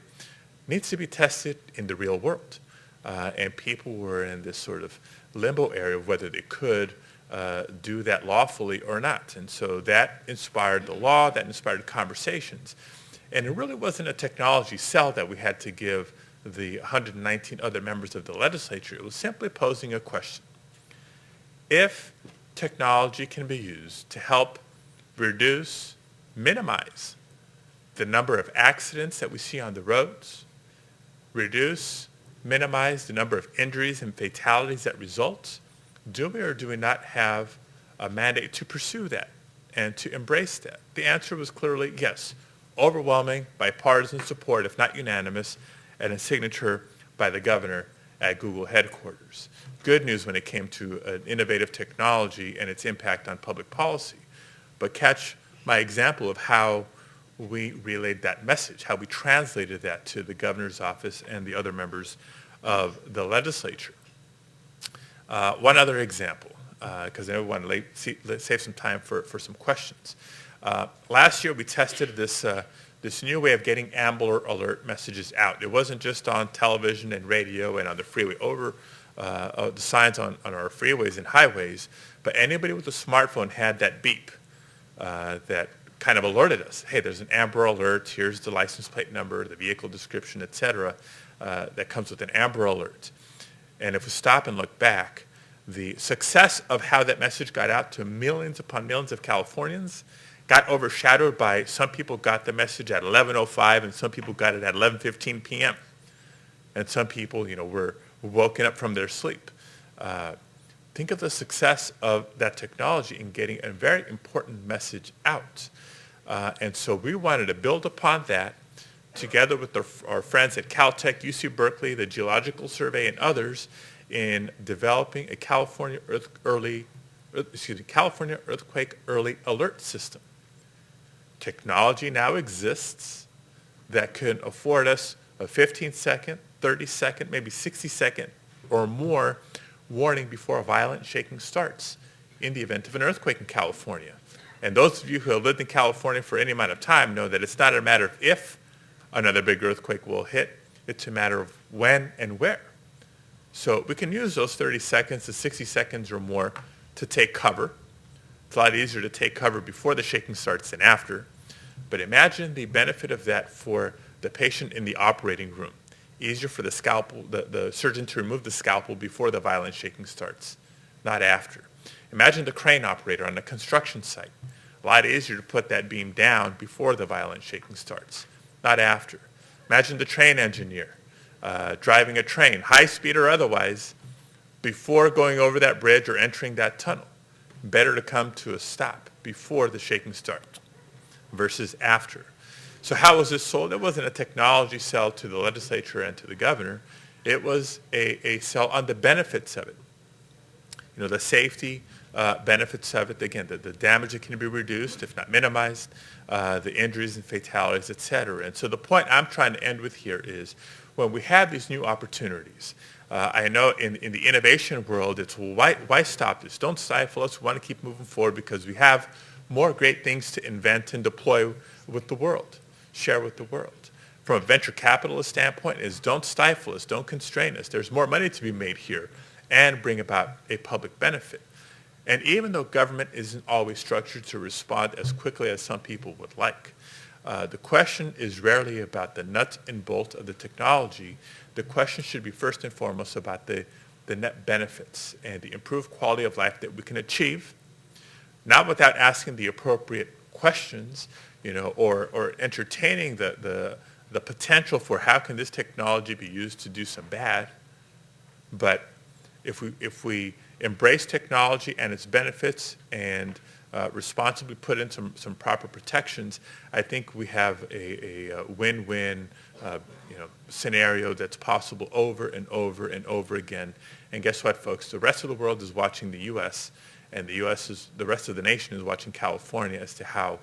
needs to be tested in the real world. And people were in this sort of limbo area of whether they could do that lawfully or not. And so that inspired the law, that inspired conversations. And it really wasn't a technology sell that we had to give the 119 other members of the legislature. It was simply posing a question. If technology can be used to help reduce, minimize the number of accidents that we see on the roads, reduce, minimize the number of injuries and fatalities that result, do we or do we not have a mandate to pursue that and to embrace that? The answer was clearly yes. Overwhelming bipartisan support, if not unanimous, and a signature by the governor at Google headquarters. Good news when it came to an innovative technology and its impact on public policy. But catch my example of how we relayed that message, how we translated that to the governor's office and the other members of the legislature. One other example, because I want to save some time for some questions. Last year we tested this new way of getting Amber Alert messages out. It wasn't just on television and radio and on the freeway over the signs on our freeways and highways, but anybody with a smartphone had that beep that kind of alerted us. Hey, there's an Amber Alert. Here's the license plate number, the vehicle description, et cetera, that comes with an Amber Alert. And if we stop and look back, the success of how that message got out to millions upon millions of Californians got overshadowed by some people got the message at 11:05 and some people got it at 11:15 p.m. And some people, were woken up from their sleep. Think of the success of that technology in getting a very important message out. And so we wanted to build upon that together with our friends at Caltech, UC Berkeley, the Geological Survey, and others in developing a California Earthquake Early Alert System. Technology now exists that can afford us a 15-second, 30-second, maybe 60-second or more warning before a violent shaking starts in the event of an earthquake in California. And those of you who have lived in California for any amount of time know that it's not a matter of if another big earthquake will hit, it's a matter of when and where. So we can use those 30 seconds to 60 seconds or more to take cover. It's a lot easier to take cover before the shaking starts than after. But imagine the benefit of that for the patient in the operating room. Easier for the surgeon to remove the scalpel before the violent shaking starts, not after. Imagine the crane operator on a construction site. A lot easier to put that beam down before the violent shaking starts, not after. Imagine the train engineer driving a train, high speed or otherwise, before going over that bridge or entering that tunnel. Better to come to a stop before the shaking starts versus after. So how was this sold? It wasn't a technology sell to the legislature and to the governor. It was a sell on the benefits of it. The safety benefits of it. Again, the damage that can be reduced, if not minimized, the injuries and fatalities, et cetera. And so the point I'm trying to end with here is when we have these new opportunities, I know in the innovation world, it's why stop this? Don't stifle us. We want to keep moving forward because we have more great things to invent and deploy with the world, share with the world. From a venture capitalist standpoint is don't stifle us, don't constrain us. There's more money to be made here and bring about a public benefit. And even though government isn't always structured to respond as quickly as some people would like, the question is rarely about the nuts and bolts of the technology. The question should be first and foremost about the net benefits and the improved quality of life that we can achieve, not without asking the appropriate questions, or entertaining the potential for how can this technology be used to do some bad. But if we embrace technology and its benefits and responsibly put in some proper protections, I think we have a win-win scenario that's possible over and over and over again. And guess what, folks? The rest of the world is watching the U.S., and the rest of the nation is watching California as to how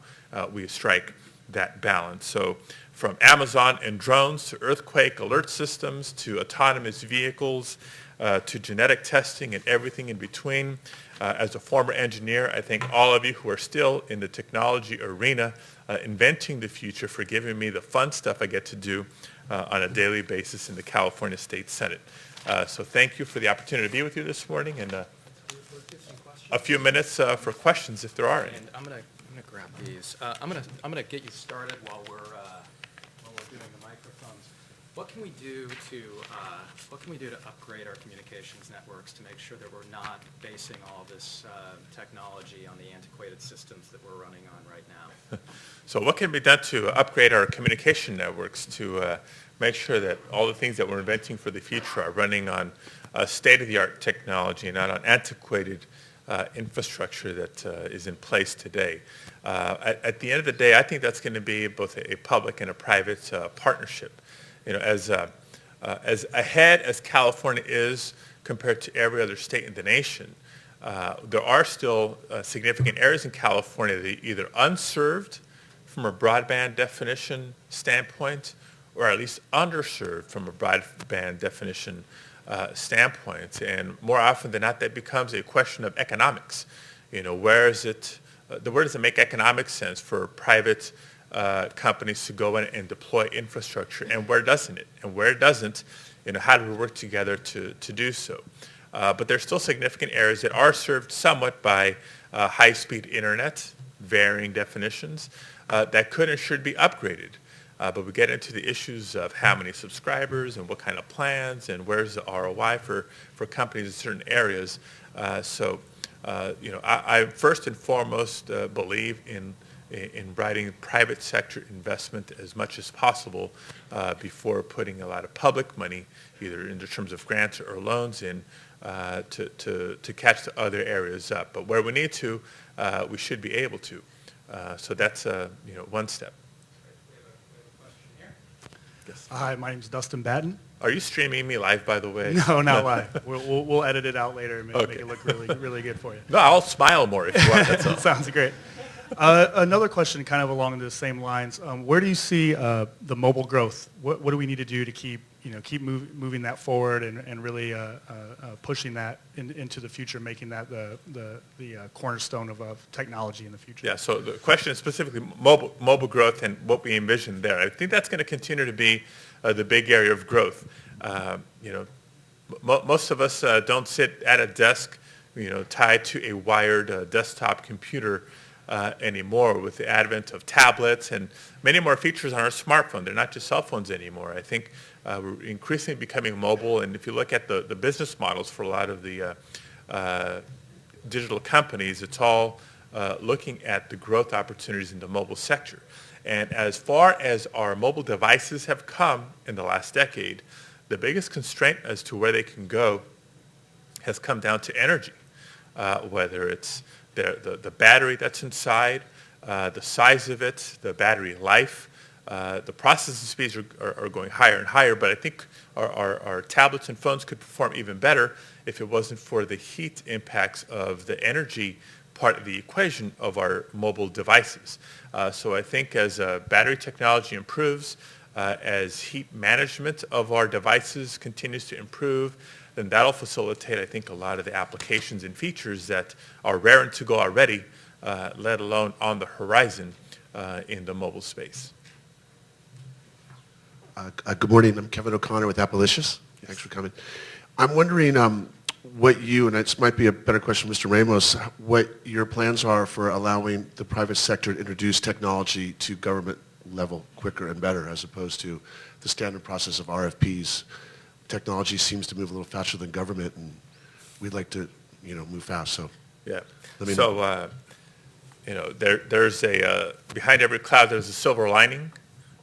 we strike that balance. So from Amazon and drones to earthquake alert systems to autonomous vehicles to genetic testing and everything in between. As a former engineer, I thank all of you who are still in the technology arena inventing the future for giving me the fun stuff I get to do on a daily basis in the California State Senate. So thank you for the opportunity to be with you this morning, and a few minutes for questions if there are any. And I'm gonna grab these. I'm gonna get you started while we're doing the microphones. What can we do to upgrade our communications networks to make sure that we're not basing all this technology on the antiquated systems that we're running on right now? So what can be done to upgrade our communication networks to make sure that all the things that we're inventing for the future are running on state-of-the-art technology and not on antiquated infrastructure that is in place today? At the end of the day, I think that's going to be both a public and a private partnership. As ahead as California is compared to every other state in the nation, there are still significant areas in California that are either unserved from a broadband definition standpoint, or at least underserved from a broadband definition standpoint. And more often than not, that becomes a question of economics. Where does it make economic sense for private companies to go in and deploy infrastructure, and where doesn't it? And where it doesn't, how do we work together to do so? But there's still significant areas that are served somewhat by high-speed internet, varying definitions, that could and should be upgraded. But we get into the issues of how many subscribers and what kind of plans and where's the ROI for companies in certain areas. I first and foremost believe in writing private sector investment as much as possible before putting a lot of public money, either in terms of grants or loans, in to catch the other areas up. But where we need to, we should be able to. So that's one step. Yes. Hi, my name's Dustin Batten. Are you streaming me live, by the way? No, not live. We'll edit it out later and make it look really good for you. No, I'll smile more if you want. That's all. Sounds great. Another question kind of along the same lines. Where do you see the mobile growth? What do we need to do to keep moving that forward and really pushing that into the future, making that the cornerstone of technology in the future? Yeah, so the question is specifically mobile growth and what we envision there. I think that's going to continue to be the big area of growth. Most of us don't sit at a desk, tied to a wired desktop computer anymore. With the advent of tablets and many more features on our smartphone. They're not just cell phones anymore. I think we're increasingly becoming mobile, and if you look at the business models for a lot of the digital companies, it's all looking at the growth opportunities in the mobile sector. And as far as our mobile devices have come in the last decade, the biggest constraint as to where they can go has come down to energy, whether it's the battery that's inside, the size of it, the battery life, The processing speeds are going higher and higher, but I think our tablets and phones could perform even better if it wasn't for the heat impacts of the energy part of the equation of our mobile devices. So I think as battery technology improves, as heat management of our devices continues to improve, then that'll facilitate, I think, a lot of the applications and features that are raring to go already, let alone on the horizon in the mobile space. Good morning. I'm Kevin O'Connor with Appalicious. Thanks for coming. I'm wondering what you, and this might be a better question, Mr. Ramos, what your plans are for allowing the private sector to introduce technology to government level quicker and better as opposed to the standard process of RFPs. Technology seems to move a little faster than government, and we'd like to, move fast. So yeah. Let me know. There's behind every cloud there's a silver lining.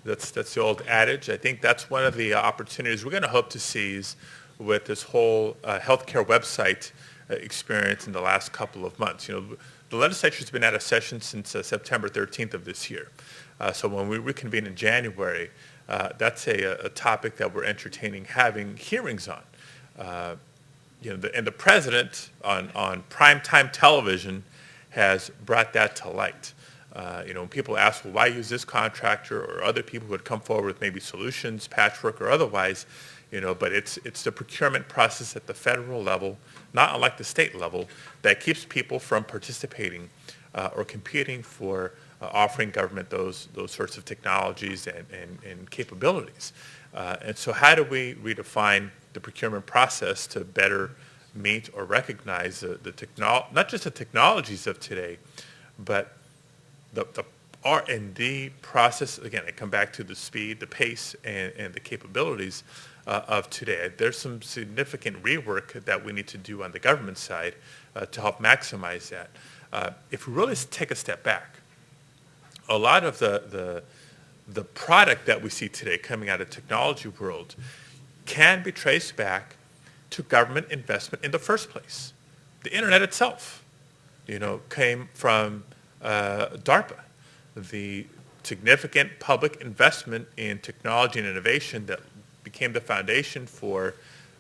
That's the old adage. I think that's one of the opportunities we're going to hope to seize with this whole healthcare website experience in the last couple of months. The legislature's been out of session since September 13th of this year. So when we reconvene in January, that's a topic that we're entertaining having hearings on. And the president on primetime television has brought that to light. When people ask, well, why use this contractor or other people who would come forward with maybe solutions, patchwork or otherwise, but it's the procurement process at the federal level, not unlike the state level, that keeps people from participating or competing for offering government those sorts of technologies and capabilities. And so how do we redefine the procurement process to better meet or recognize not just the technologies of today, but the R&D process? Again, I come back to the speed, the pace, and the capabilities of today. There's some significant rework that we need to do on the government side to help maximize that. If we really take a step back, a lot of the product that we see today coming out of the technology world can be traced back to government investment in the first place. The internet itself, came from DARPA, the significant public investment in technology and innovation that became the foundation for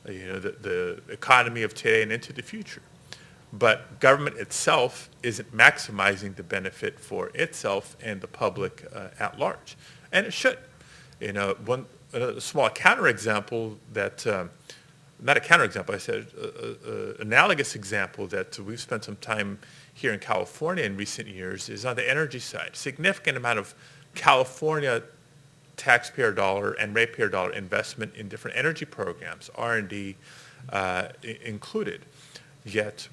the economy of today and into the future. But government itself isn't maximizing the benefit for itself and the public at large, and it should. One small counterexample that, not a counterexample, I said analogous example that we've spent some time here in California in recent years is on the energy side. Significant amount of California taxpayer dollar and ratepayer dollar investment in different energy programs, R&D included. Yet,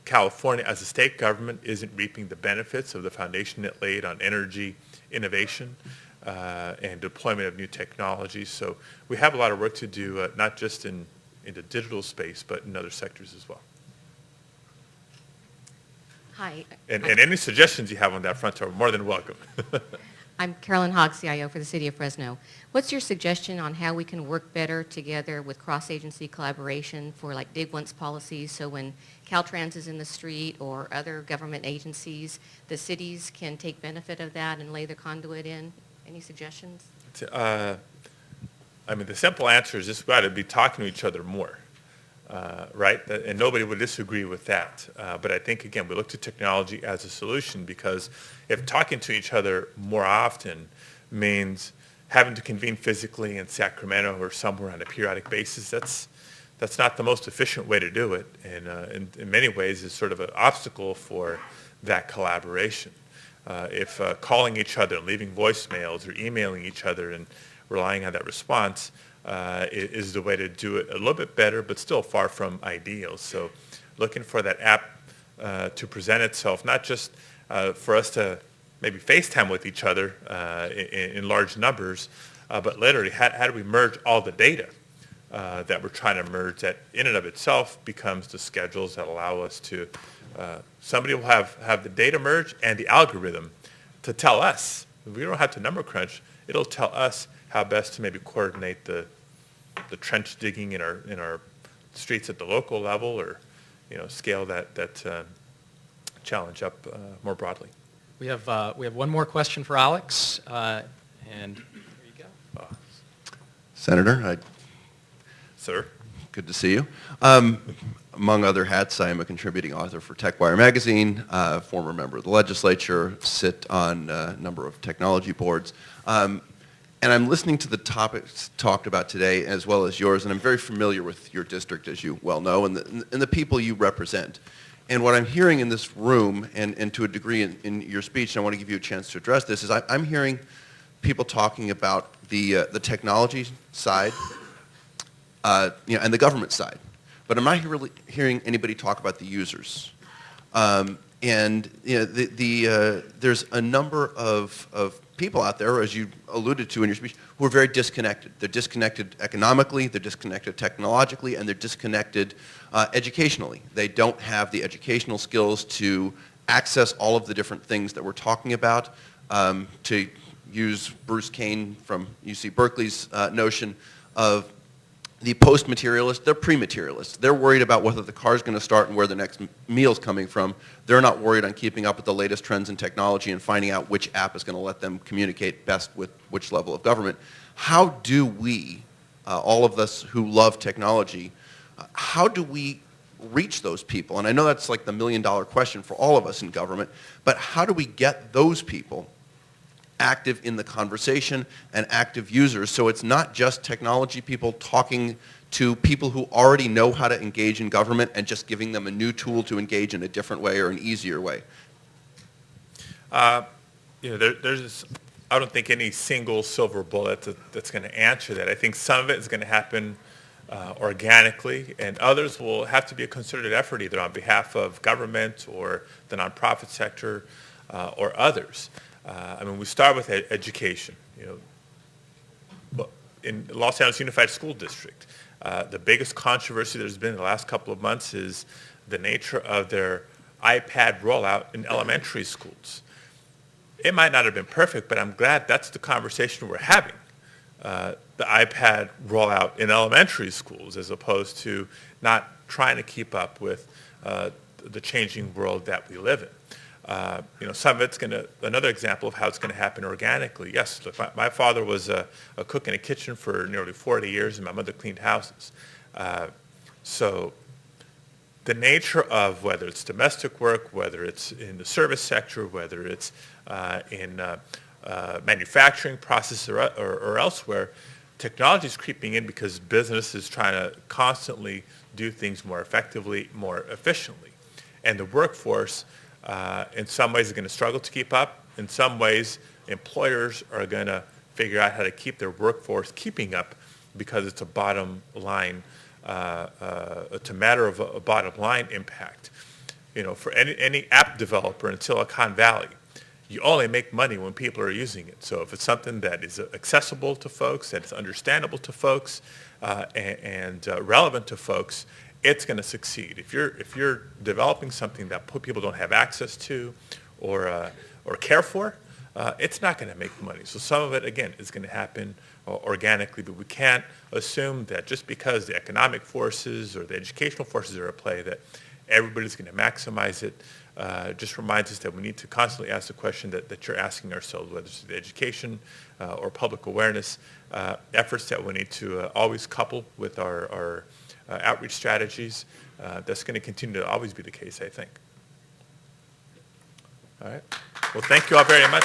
California as a state government isn't reaping the benefits of the foundation it laid on energy innovation and deployment of new technologies. So we have a lot of work to do, not just in the digital space, but in other sectors as well. Hi. And any suggestions you have on that front are more than welcome. I'm Carolyn Hogg, CIO for the City of Fresno. What's your suggestion on how we can work better together with cross-agency collaboration for like dig once policies, so when Caltrans is in the street or other government agencies, the cities can take benefit of that and lay the conduit in? Any suggestions? The simple answer is just we've got to be talking to each other more. Right? And nobody would disagree with that. But I think, again, we look to technology as a solution, because if talking to each other more often means having to convene physically in Sacramento or somewhere on a periodic basis, that's not the most efficient way to do it. And in many ways is sort of an obstacle for that collaboration. If calling each other and leaving voicemails or emailing each other and relying on that response is the way to do it a little bit better, but still far from ideal. So looking for that app to present itself, not just for us to maybe FaceTime with each other in large numbers, but literally how do we merge all the data that we're trying to merge that in and of itself becomes the schedules that allow us to, somebody will have the data merge and the algorithm to tell us. We don't have to number crunch. It'll tell us how best to maybe coordinate the trench digging in our streets at the local level, or scale that challenge up more broadly. We have one more question for Alex, And there you go. Senator, Sir? good to see you. Among other hats, I am a contributing author for Techwire magazine, former member of the legislature, sit on a number of technology boards. And I'm listening to the topics talked about today as well as yours, and I'm very familiar with your district, as you well know, and the people you represent. And what I'm hearing in this room, and to a degree in your speech, and I want to give you a chance to address this, is I'm hearing people talking about the technology side, and the government side. But I'm not really hearing anybody talk about the users. And there's a number of people out there, as you alluded to in your speech, who are very disconnected. They're disconnected economically, they're disconnected technologically, and they're disconnected educationally. They don't have the educational skills to access all of the different things that we're talking about. To use Bruce Kane from UC Berkeley's notion of the post-materialist, they're pre-materialists. They're worried about whether the car's going to start and where the next meal's coming from. They're not worried on keeping up with the latest trends in technology and finding out which app is going to let them communicate best with which level of government. How do we, all of us who love technology, how do we reach those people? And I know that's like the million-dollar question for all of us in government, but how do we get those people active in the conversation and active users, so it's not just technology people talking to people who already know how to engage in government and just giving them a new tool to engage in a different way or an easier way? There's I don't think any single silver bullet that's going to answer that. I think some of it is going to happen organically, and others will have to be a concerted effort either on behalf of government or the nonprofit sector or others. We start with education. In Los Angeles Unified School District, the biggest controversy there's been in the last couple of months is the nature of their iPad rollout in elementary schools. It might not have been perfect, but I'm glad that's the conversation we're having. The iPad rollout in elementary schools, as opposed to not trying to keep up with the changing world that we live in. Some of it's another example of how it's going to happen organically. Yes, look, my father was a cook in a kitchen for nearly 40 years, and my mother cleaned houses. So the nature of whether it's domestic work, whether it's in the service sector, whether it's in manufacturing process or elsewhere, technology is creeping in because business is trying to constantly do things more effectively, more efficiently. And the workforce in some ways is going to struggle to keep up. In some ways, employers are going to figure out how to keep their workforce keeping up because it's a bottom line, it's a matter of a bottom line impact. For any app developer in Silicon Valley, you only make money when people are using it. So if it's something that is accessible to folks, that is understandable to folks, and relevant to folks, it's going to succeed. If you're developing something that people don't have access to or care for, it's not going to make money. So some of it, again, is going to happen organically, but we can't assume that just because the economic forces or the educational forces are at play that everybody's going to maximize it. Just reminds us that we need to constantly ask the question that you're asking ourselves, whether it's the education or public awareness efforts that we need to always couple with our outreach strategies. That's going to continue to always be the case, I think. All right. Well, thank you all very much.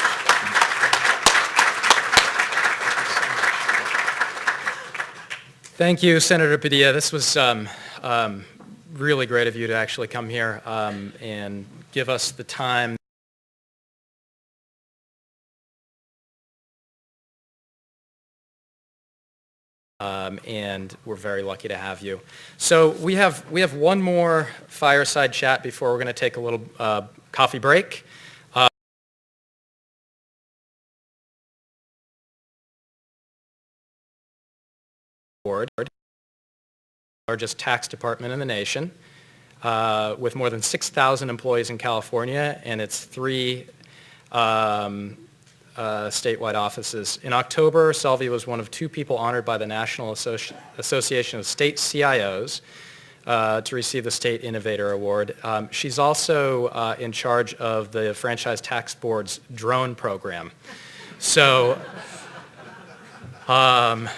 Thank you, Senator Padilla. This was really great of you to actually come here and give us the time. And we're very lucky to have you. So we have one more fireside chat before we're going to take a little coffee break. Largest tax department in the nation, with more than 6,000 employees in California and its 3 statewide offices. In October, Selvi was one of 2 people honored by the National Association of State CIOs to receive the State Innovator Award. She's also in charge of the Franchise Tax Board's drone program. So I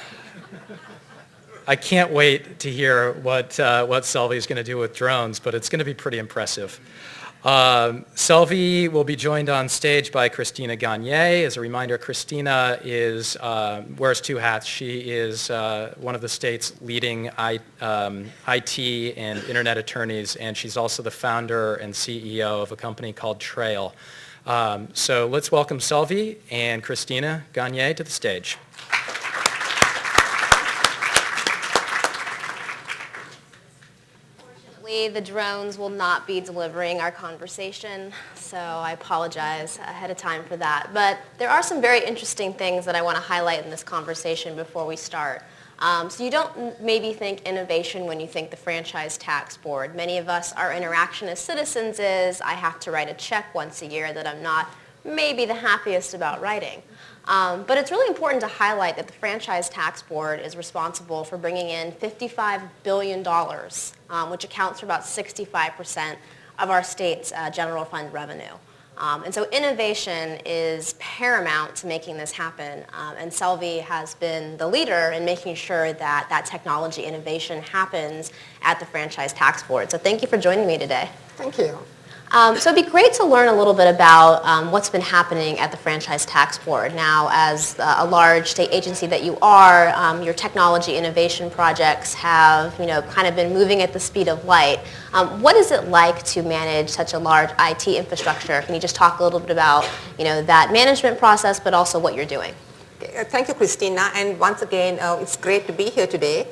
can't wait to hear what Selvi's going to do with drones, but it's going to be pretty impressive. Selvi will be joined on stage by Christina Gagnier. As a reminder, Christina wears two hats. She is one of the state's leading IT and internet attorneys, and she's also the founder and CEO of a company called Trail. So let's welcome Selvi and Christina Gagnier to the stage. The drones will not be delivering our conversation, so I apologize ahead of time for that. But there are some very interesting things that I want to highlight in this conversation before we start. So you don't maybe think innovation when you think the Franchise Tax Board. Many of us, our interaction as citizens is, I have to write a check once a year that I'm not maybe the happiest about writing. But it's really important to highlight that the Franchise Tax Board is responsible for bringing in $55 billion, which accounts for about 65% of our state's general fund revenue. And so innovation is paramount to making this happen. And Selvi has been the leader in making sure that that technology innovation happens at the Franchise Tax Board. So thank you for joining me today. Thank you. So it'd be great to learn a little bit about what's been happening at the Franchise Tax Board. Now, as a large state agency that you are, your technology innovation projects have, kind of been moving at the speed of light. What is it like to manage such a large IT infrastructure? Can you just talk a little bit about, that management process, but also what you're doing? Thank you, Christina. And once again, it's great to be here today.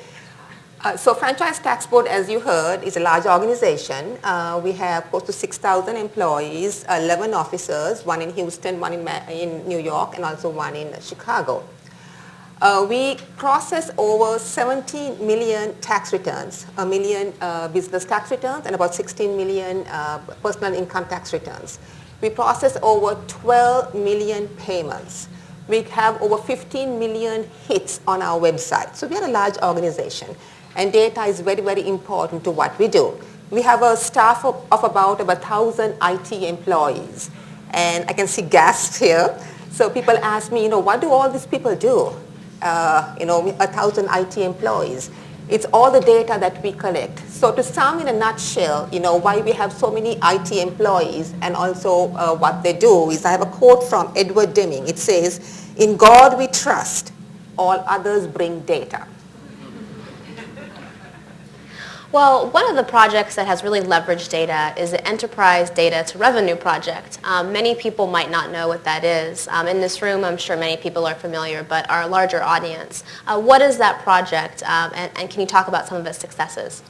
So Franchise Tax Board, as you heard, is a large organization. We have close to 6,000 employees, 11 officers, one in Houston, one in New York, and also one in Chicago. We process over 17 million tax returns, a million business tax returns, and about 16 million personal income tax returns. We process over 12 million payments. We have over 15 million hits on our website. So we are a large organization. And data is very, very important to what we do. We have a staff of about 1,000 IT employees. And I can see gasps here. So people ask me, what do all these people do? 1,000 IT employees. It's all the data that we collect. So to sum in a nutshell, why we have so many IT employees and also what they do is I have a quote from Edward Deming. It says, "In God we trust, all others bring data." Well, one of the projects that has really leveraged data is the Enterprise Data to Revenue project. Many people might not know what that is. In this room, I'm sure many people are familiar, but our larger audience. What is that project, and can you talk about some of its successes?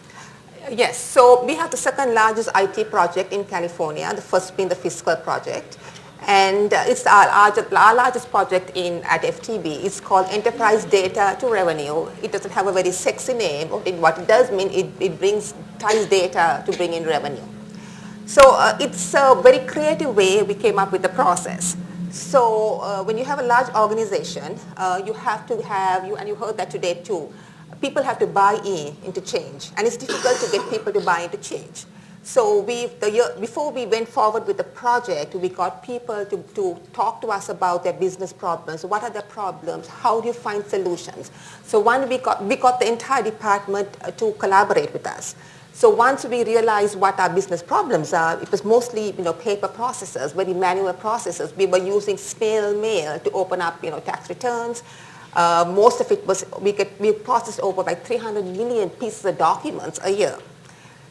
Yes, so we have the second largest IT project in California, the first being the fiscal project. And it's our largest project at FTB. It's called Enterprise Data to Revenue. It doesn't have a very sexy name. What it does mean, it ties data to bring in revenue. So it's a very creative way we came up with the process. So when you have a large organization, you have to have, and you heard that today too, people have to buy into change. And it's difficult to get people to buy into change. So before we went forward with the project, we got people to talk to us about their business problems. What are their problems? How do you find solutions? So we got the entire department to collaborate with us. So once we realized what our business problems are, it was mostly paper processes, very manual processes. We were using snail mail to open up tax returns. Most of it was we processed over like 300 million pieces of documents a year.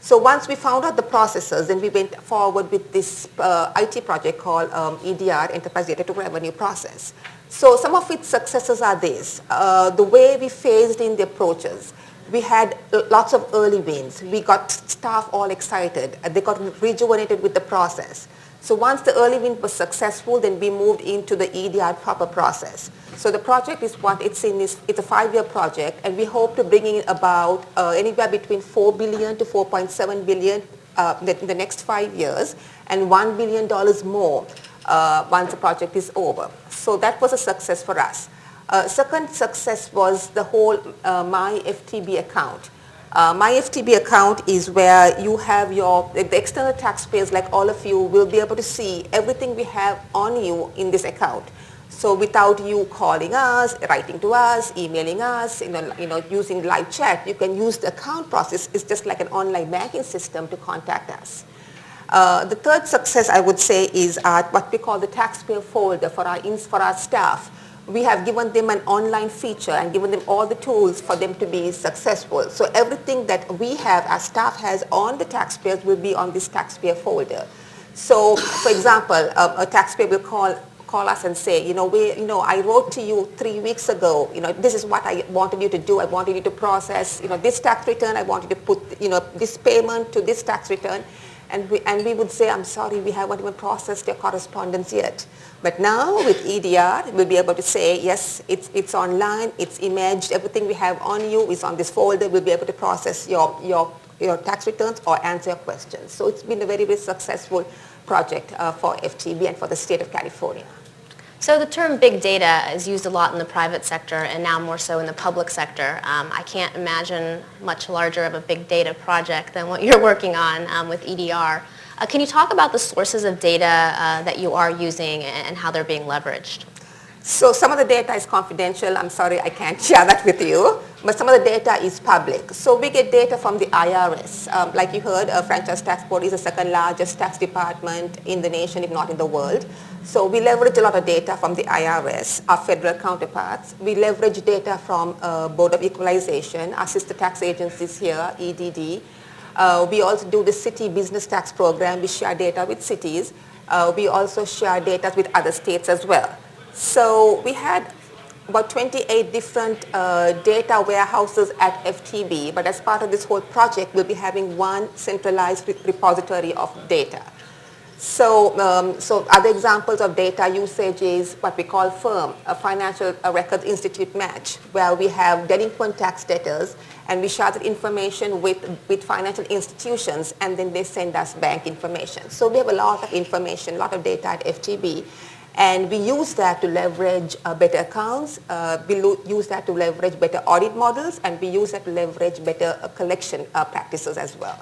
So once we found out the processes, then we went forward with this IT project called EDR, Enterprise Data to Revenue process. So some of its successes are this. The way we phased in the approaches, we had lots of early wins. We got staff all excited. They got rejuvenated with the process. So once the early win was successful, then we moved into the EDR proper process. So the project is it's a 5-year project, and we hope to bring in about anywhere between $4 billion to $4.7 billion in the next 5 years, and $1 billion more once the project is over. So that was a success for us. Second success was the whole My FTB account. My FTB account is where you have the external taxpayers like all of you will be able to see everything we have on you in this account. So without you calling us, writing to us, emailing us, using live chat, you can use the account process. It's just like an online banking system to contact us. The third success, I would say, is what we call the taxpayer folder for our staff. We have given them an online feature and given them all the tools for them to be successful. So everything that we have, our staff has on the taxpayers will be on this taxpayer folder. So, for example, a taxpayer will call us and say, I wrote to you 3 weeks ago, this is what I wanted you to do. I wanted you to process, this tax return. I wanted you to put, this payment to this tax return. And we would say, I'm sorry, we haven't even processed your correspondence yet. But now with EDR, we'll be able to say, yes, it's online, it's imaged, everything we have on you is on this folder. We'll be able to process your tax returns or answer your questions. So it's been a very, very successful project for FTB and for the state of California. So the term big data is used a lot in the private sector and now more so in the public sector. I can't imagine much larger of a big data project than what you're working on with EDR. Can you talk about the sources of data that you are using and how they're being leveraged? So some of the data is confidential. I'm sorry, I can't share that with you. But some of the data is public. So we get data from the IRS. Like you heard, Franchise Tax Board is the second largest tax department in the nation, if not in the world. So we leverage a lot of data from the IRS, our federal counterparts. We leverage data from Board of Equalization, our sister tax agencies here, EDD. We also do the city business tax program. We share data with cities. We also share data with other states as well. So we had about 28 different data warehouses at FTB, but as part of this whole project, we'll be having one centralized repository of data. So other examples of data usage is what we call FIRM, a Financial Records Institute match, where we have delinquent tax debtors and we share that information with financial institutions, and then they send us bank information. So we have a lot of information, a lot of data at FTB. And we use that to leverage better accounts, we use that to leverage better audit models, and we use that to leverage better collection practices as well.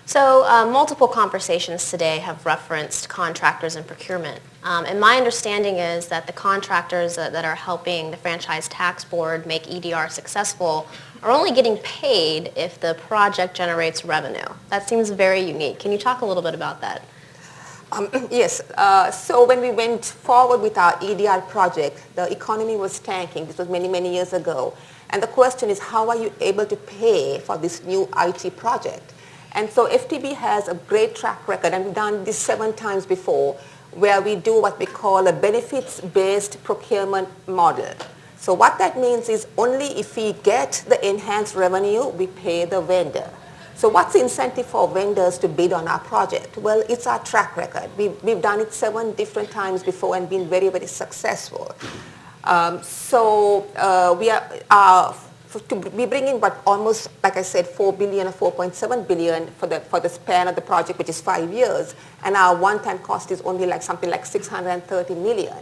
So multiple conversations today have referenced contractors and procurement. And my understanding is that the contractors that are helping the Franchise Tax Board make EDR successful are only getting paid if the project generates revenue. That seems very unique. Can you talk a little bit about that? Yes. So when we went forward with our EDR project, the economy was tanking. This was many, many years ago. And the question is, how are you able to pay for this new IT project? And so FTB has a great track record, and we've done this 7 times before, where we do what we call a benefits-based procurement model. So what that means is only if we get the enhanced revenue, we pay the vendor. So what's the incentive for vendors to bid on our project? Well, it's our track record. We've done it 7 different times before and been very, very successful. We bring in almost, like I said, $4 billion or $4.7 billion for the span of the project, which is 5 years. And our one-time cost is only something like $630 million.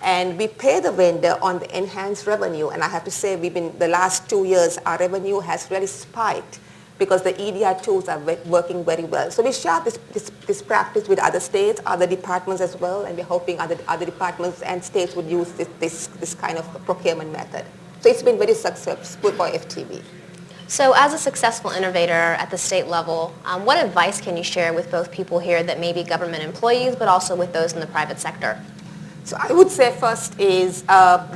And we pay the vendor on the enhanced revenue. And I have to say, the last 2 years, our revenue has really spiked, because the EDR tools are working very well. So we share this practice with other states, other departments as well, and we're hoping other departments and states would use this kind of procurement method. So it's been very successful for FTB. So as a successful innovator at the state level, what advice can you share with both people here that may be government employees, but also with those in the private sector? So I would say first is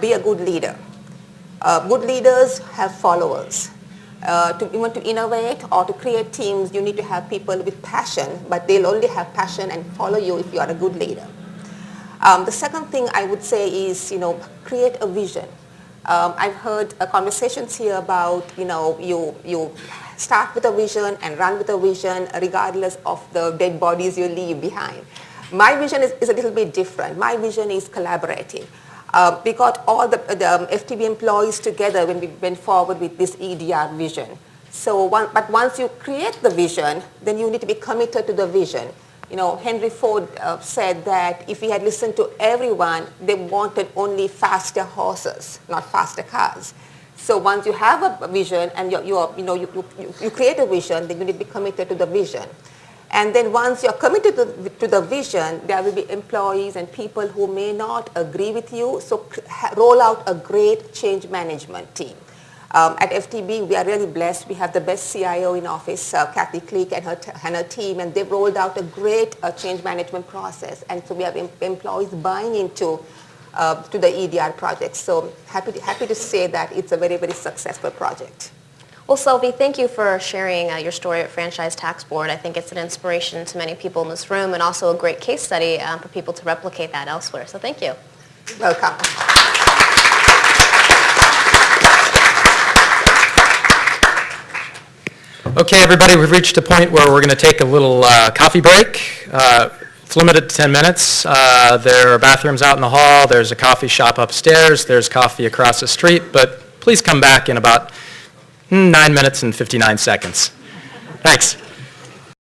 be a good leader. Good leaders have followers. To innovate or to create teams, you need to have people with passion, but they'll only have passion and follow you if you are a good leader. The second thing I would say is, create a vision. I've heard conversations here about, you start with a vision and run with a vision regardless of the dead bodies you leave behind. My vision is a little bit different. My vision is collaborative. We got all the FTB employees together when we went forward with this EDR vision. But once you create the vision, then you need to be committed to the vision. Henry Ford said that if he had listened to everyone, they wanted only faster horses, not faster cars. So once you have a vision and you create a vision, then you need to be committed to the vision. And then once you're committed to the vision, there will be employees and people who may not agree with you, so roll out a great change management team. At FTB, we are really blessed. We have the best CIO in office, Kathy Click and her team, and they've rolled out a great change management process. And so we have employees buying into to the EDR project. So happy to say that it's a very, very successful project. Well, Sylvie, thank you for sharing your story at Franchise Tax Board. I think it's an inspiration to many people in this room and also a great case study for people to replicate that elsewhere. So thank you. Welcome. Okay, everybody, we've reached a point where we're going to take a little coffee break. It's limited to 10 minutes. There are bathrooms out in the hall. There's a coffee shop upstairs. There's coffee across the street. But please come back in about 9 minutes and 59 seconds. Thanks.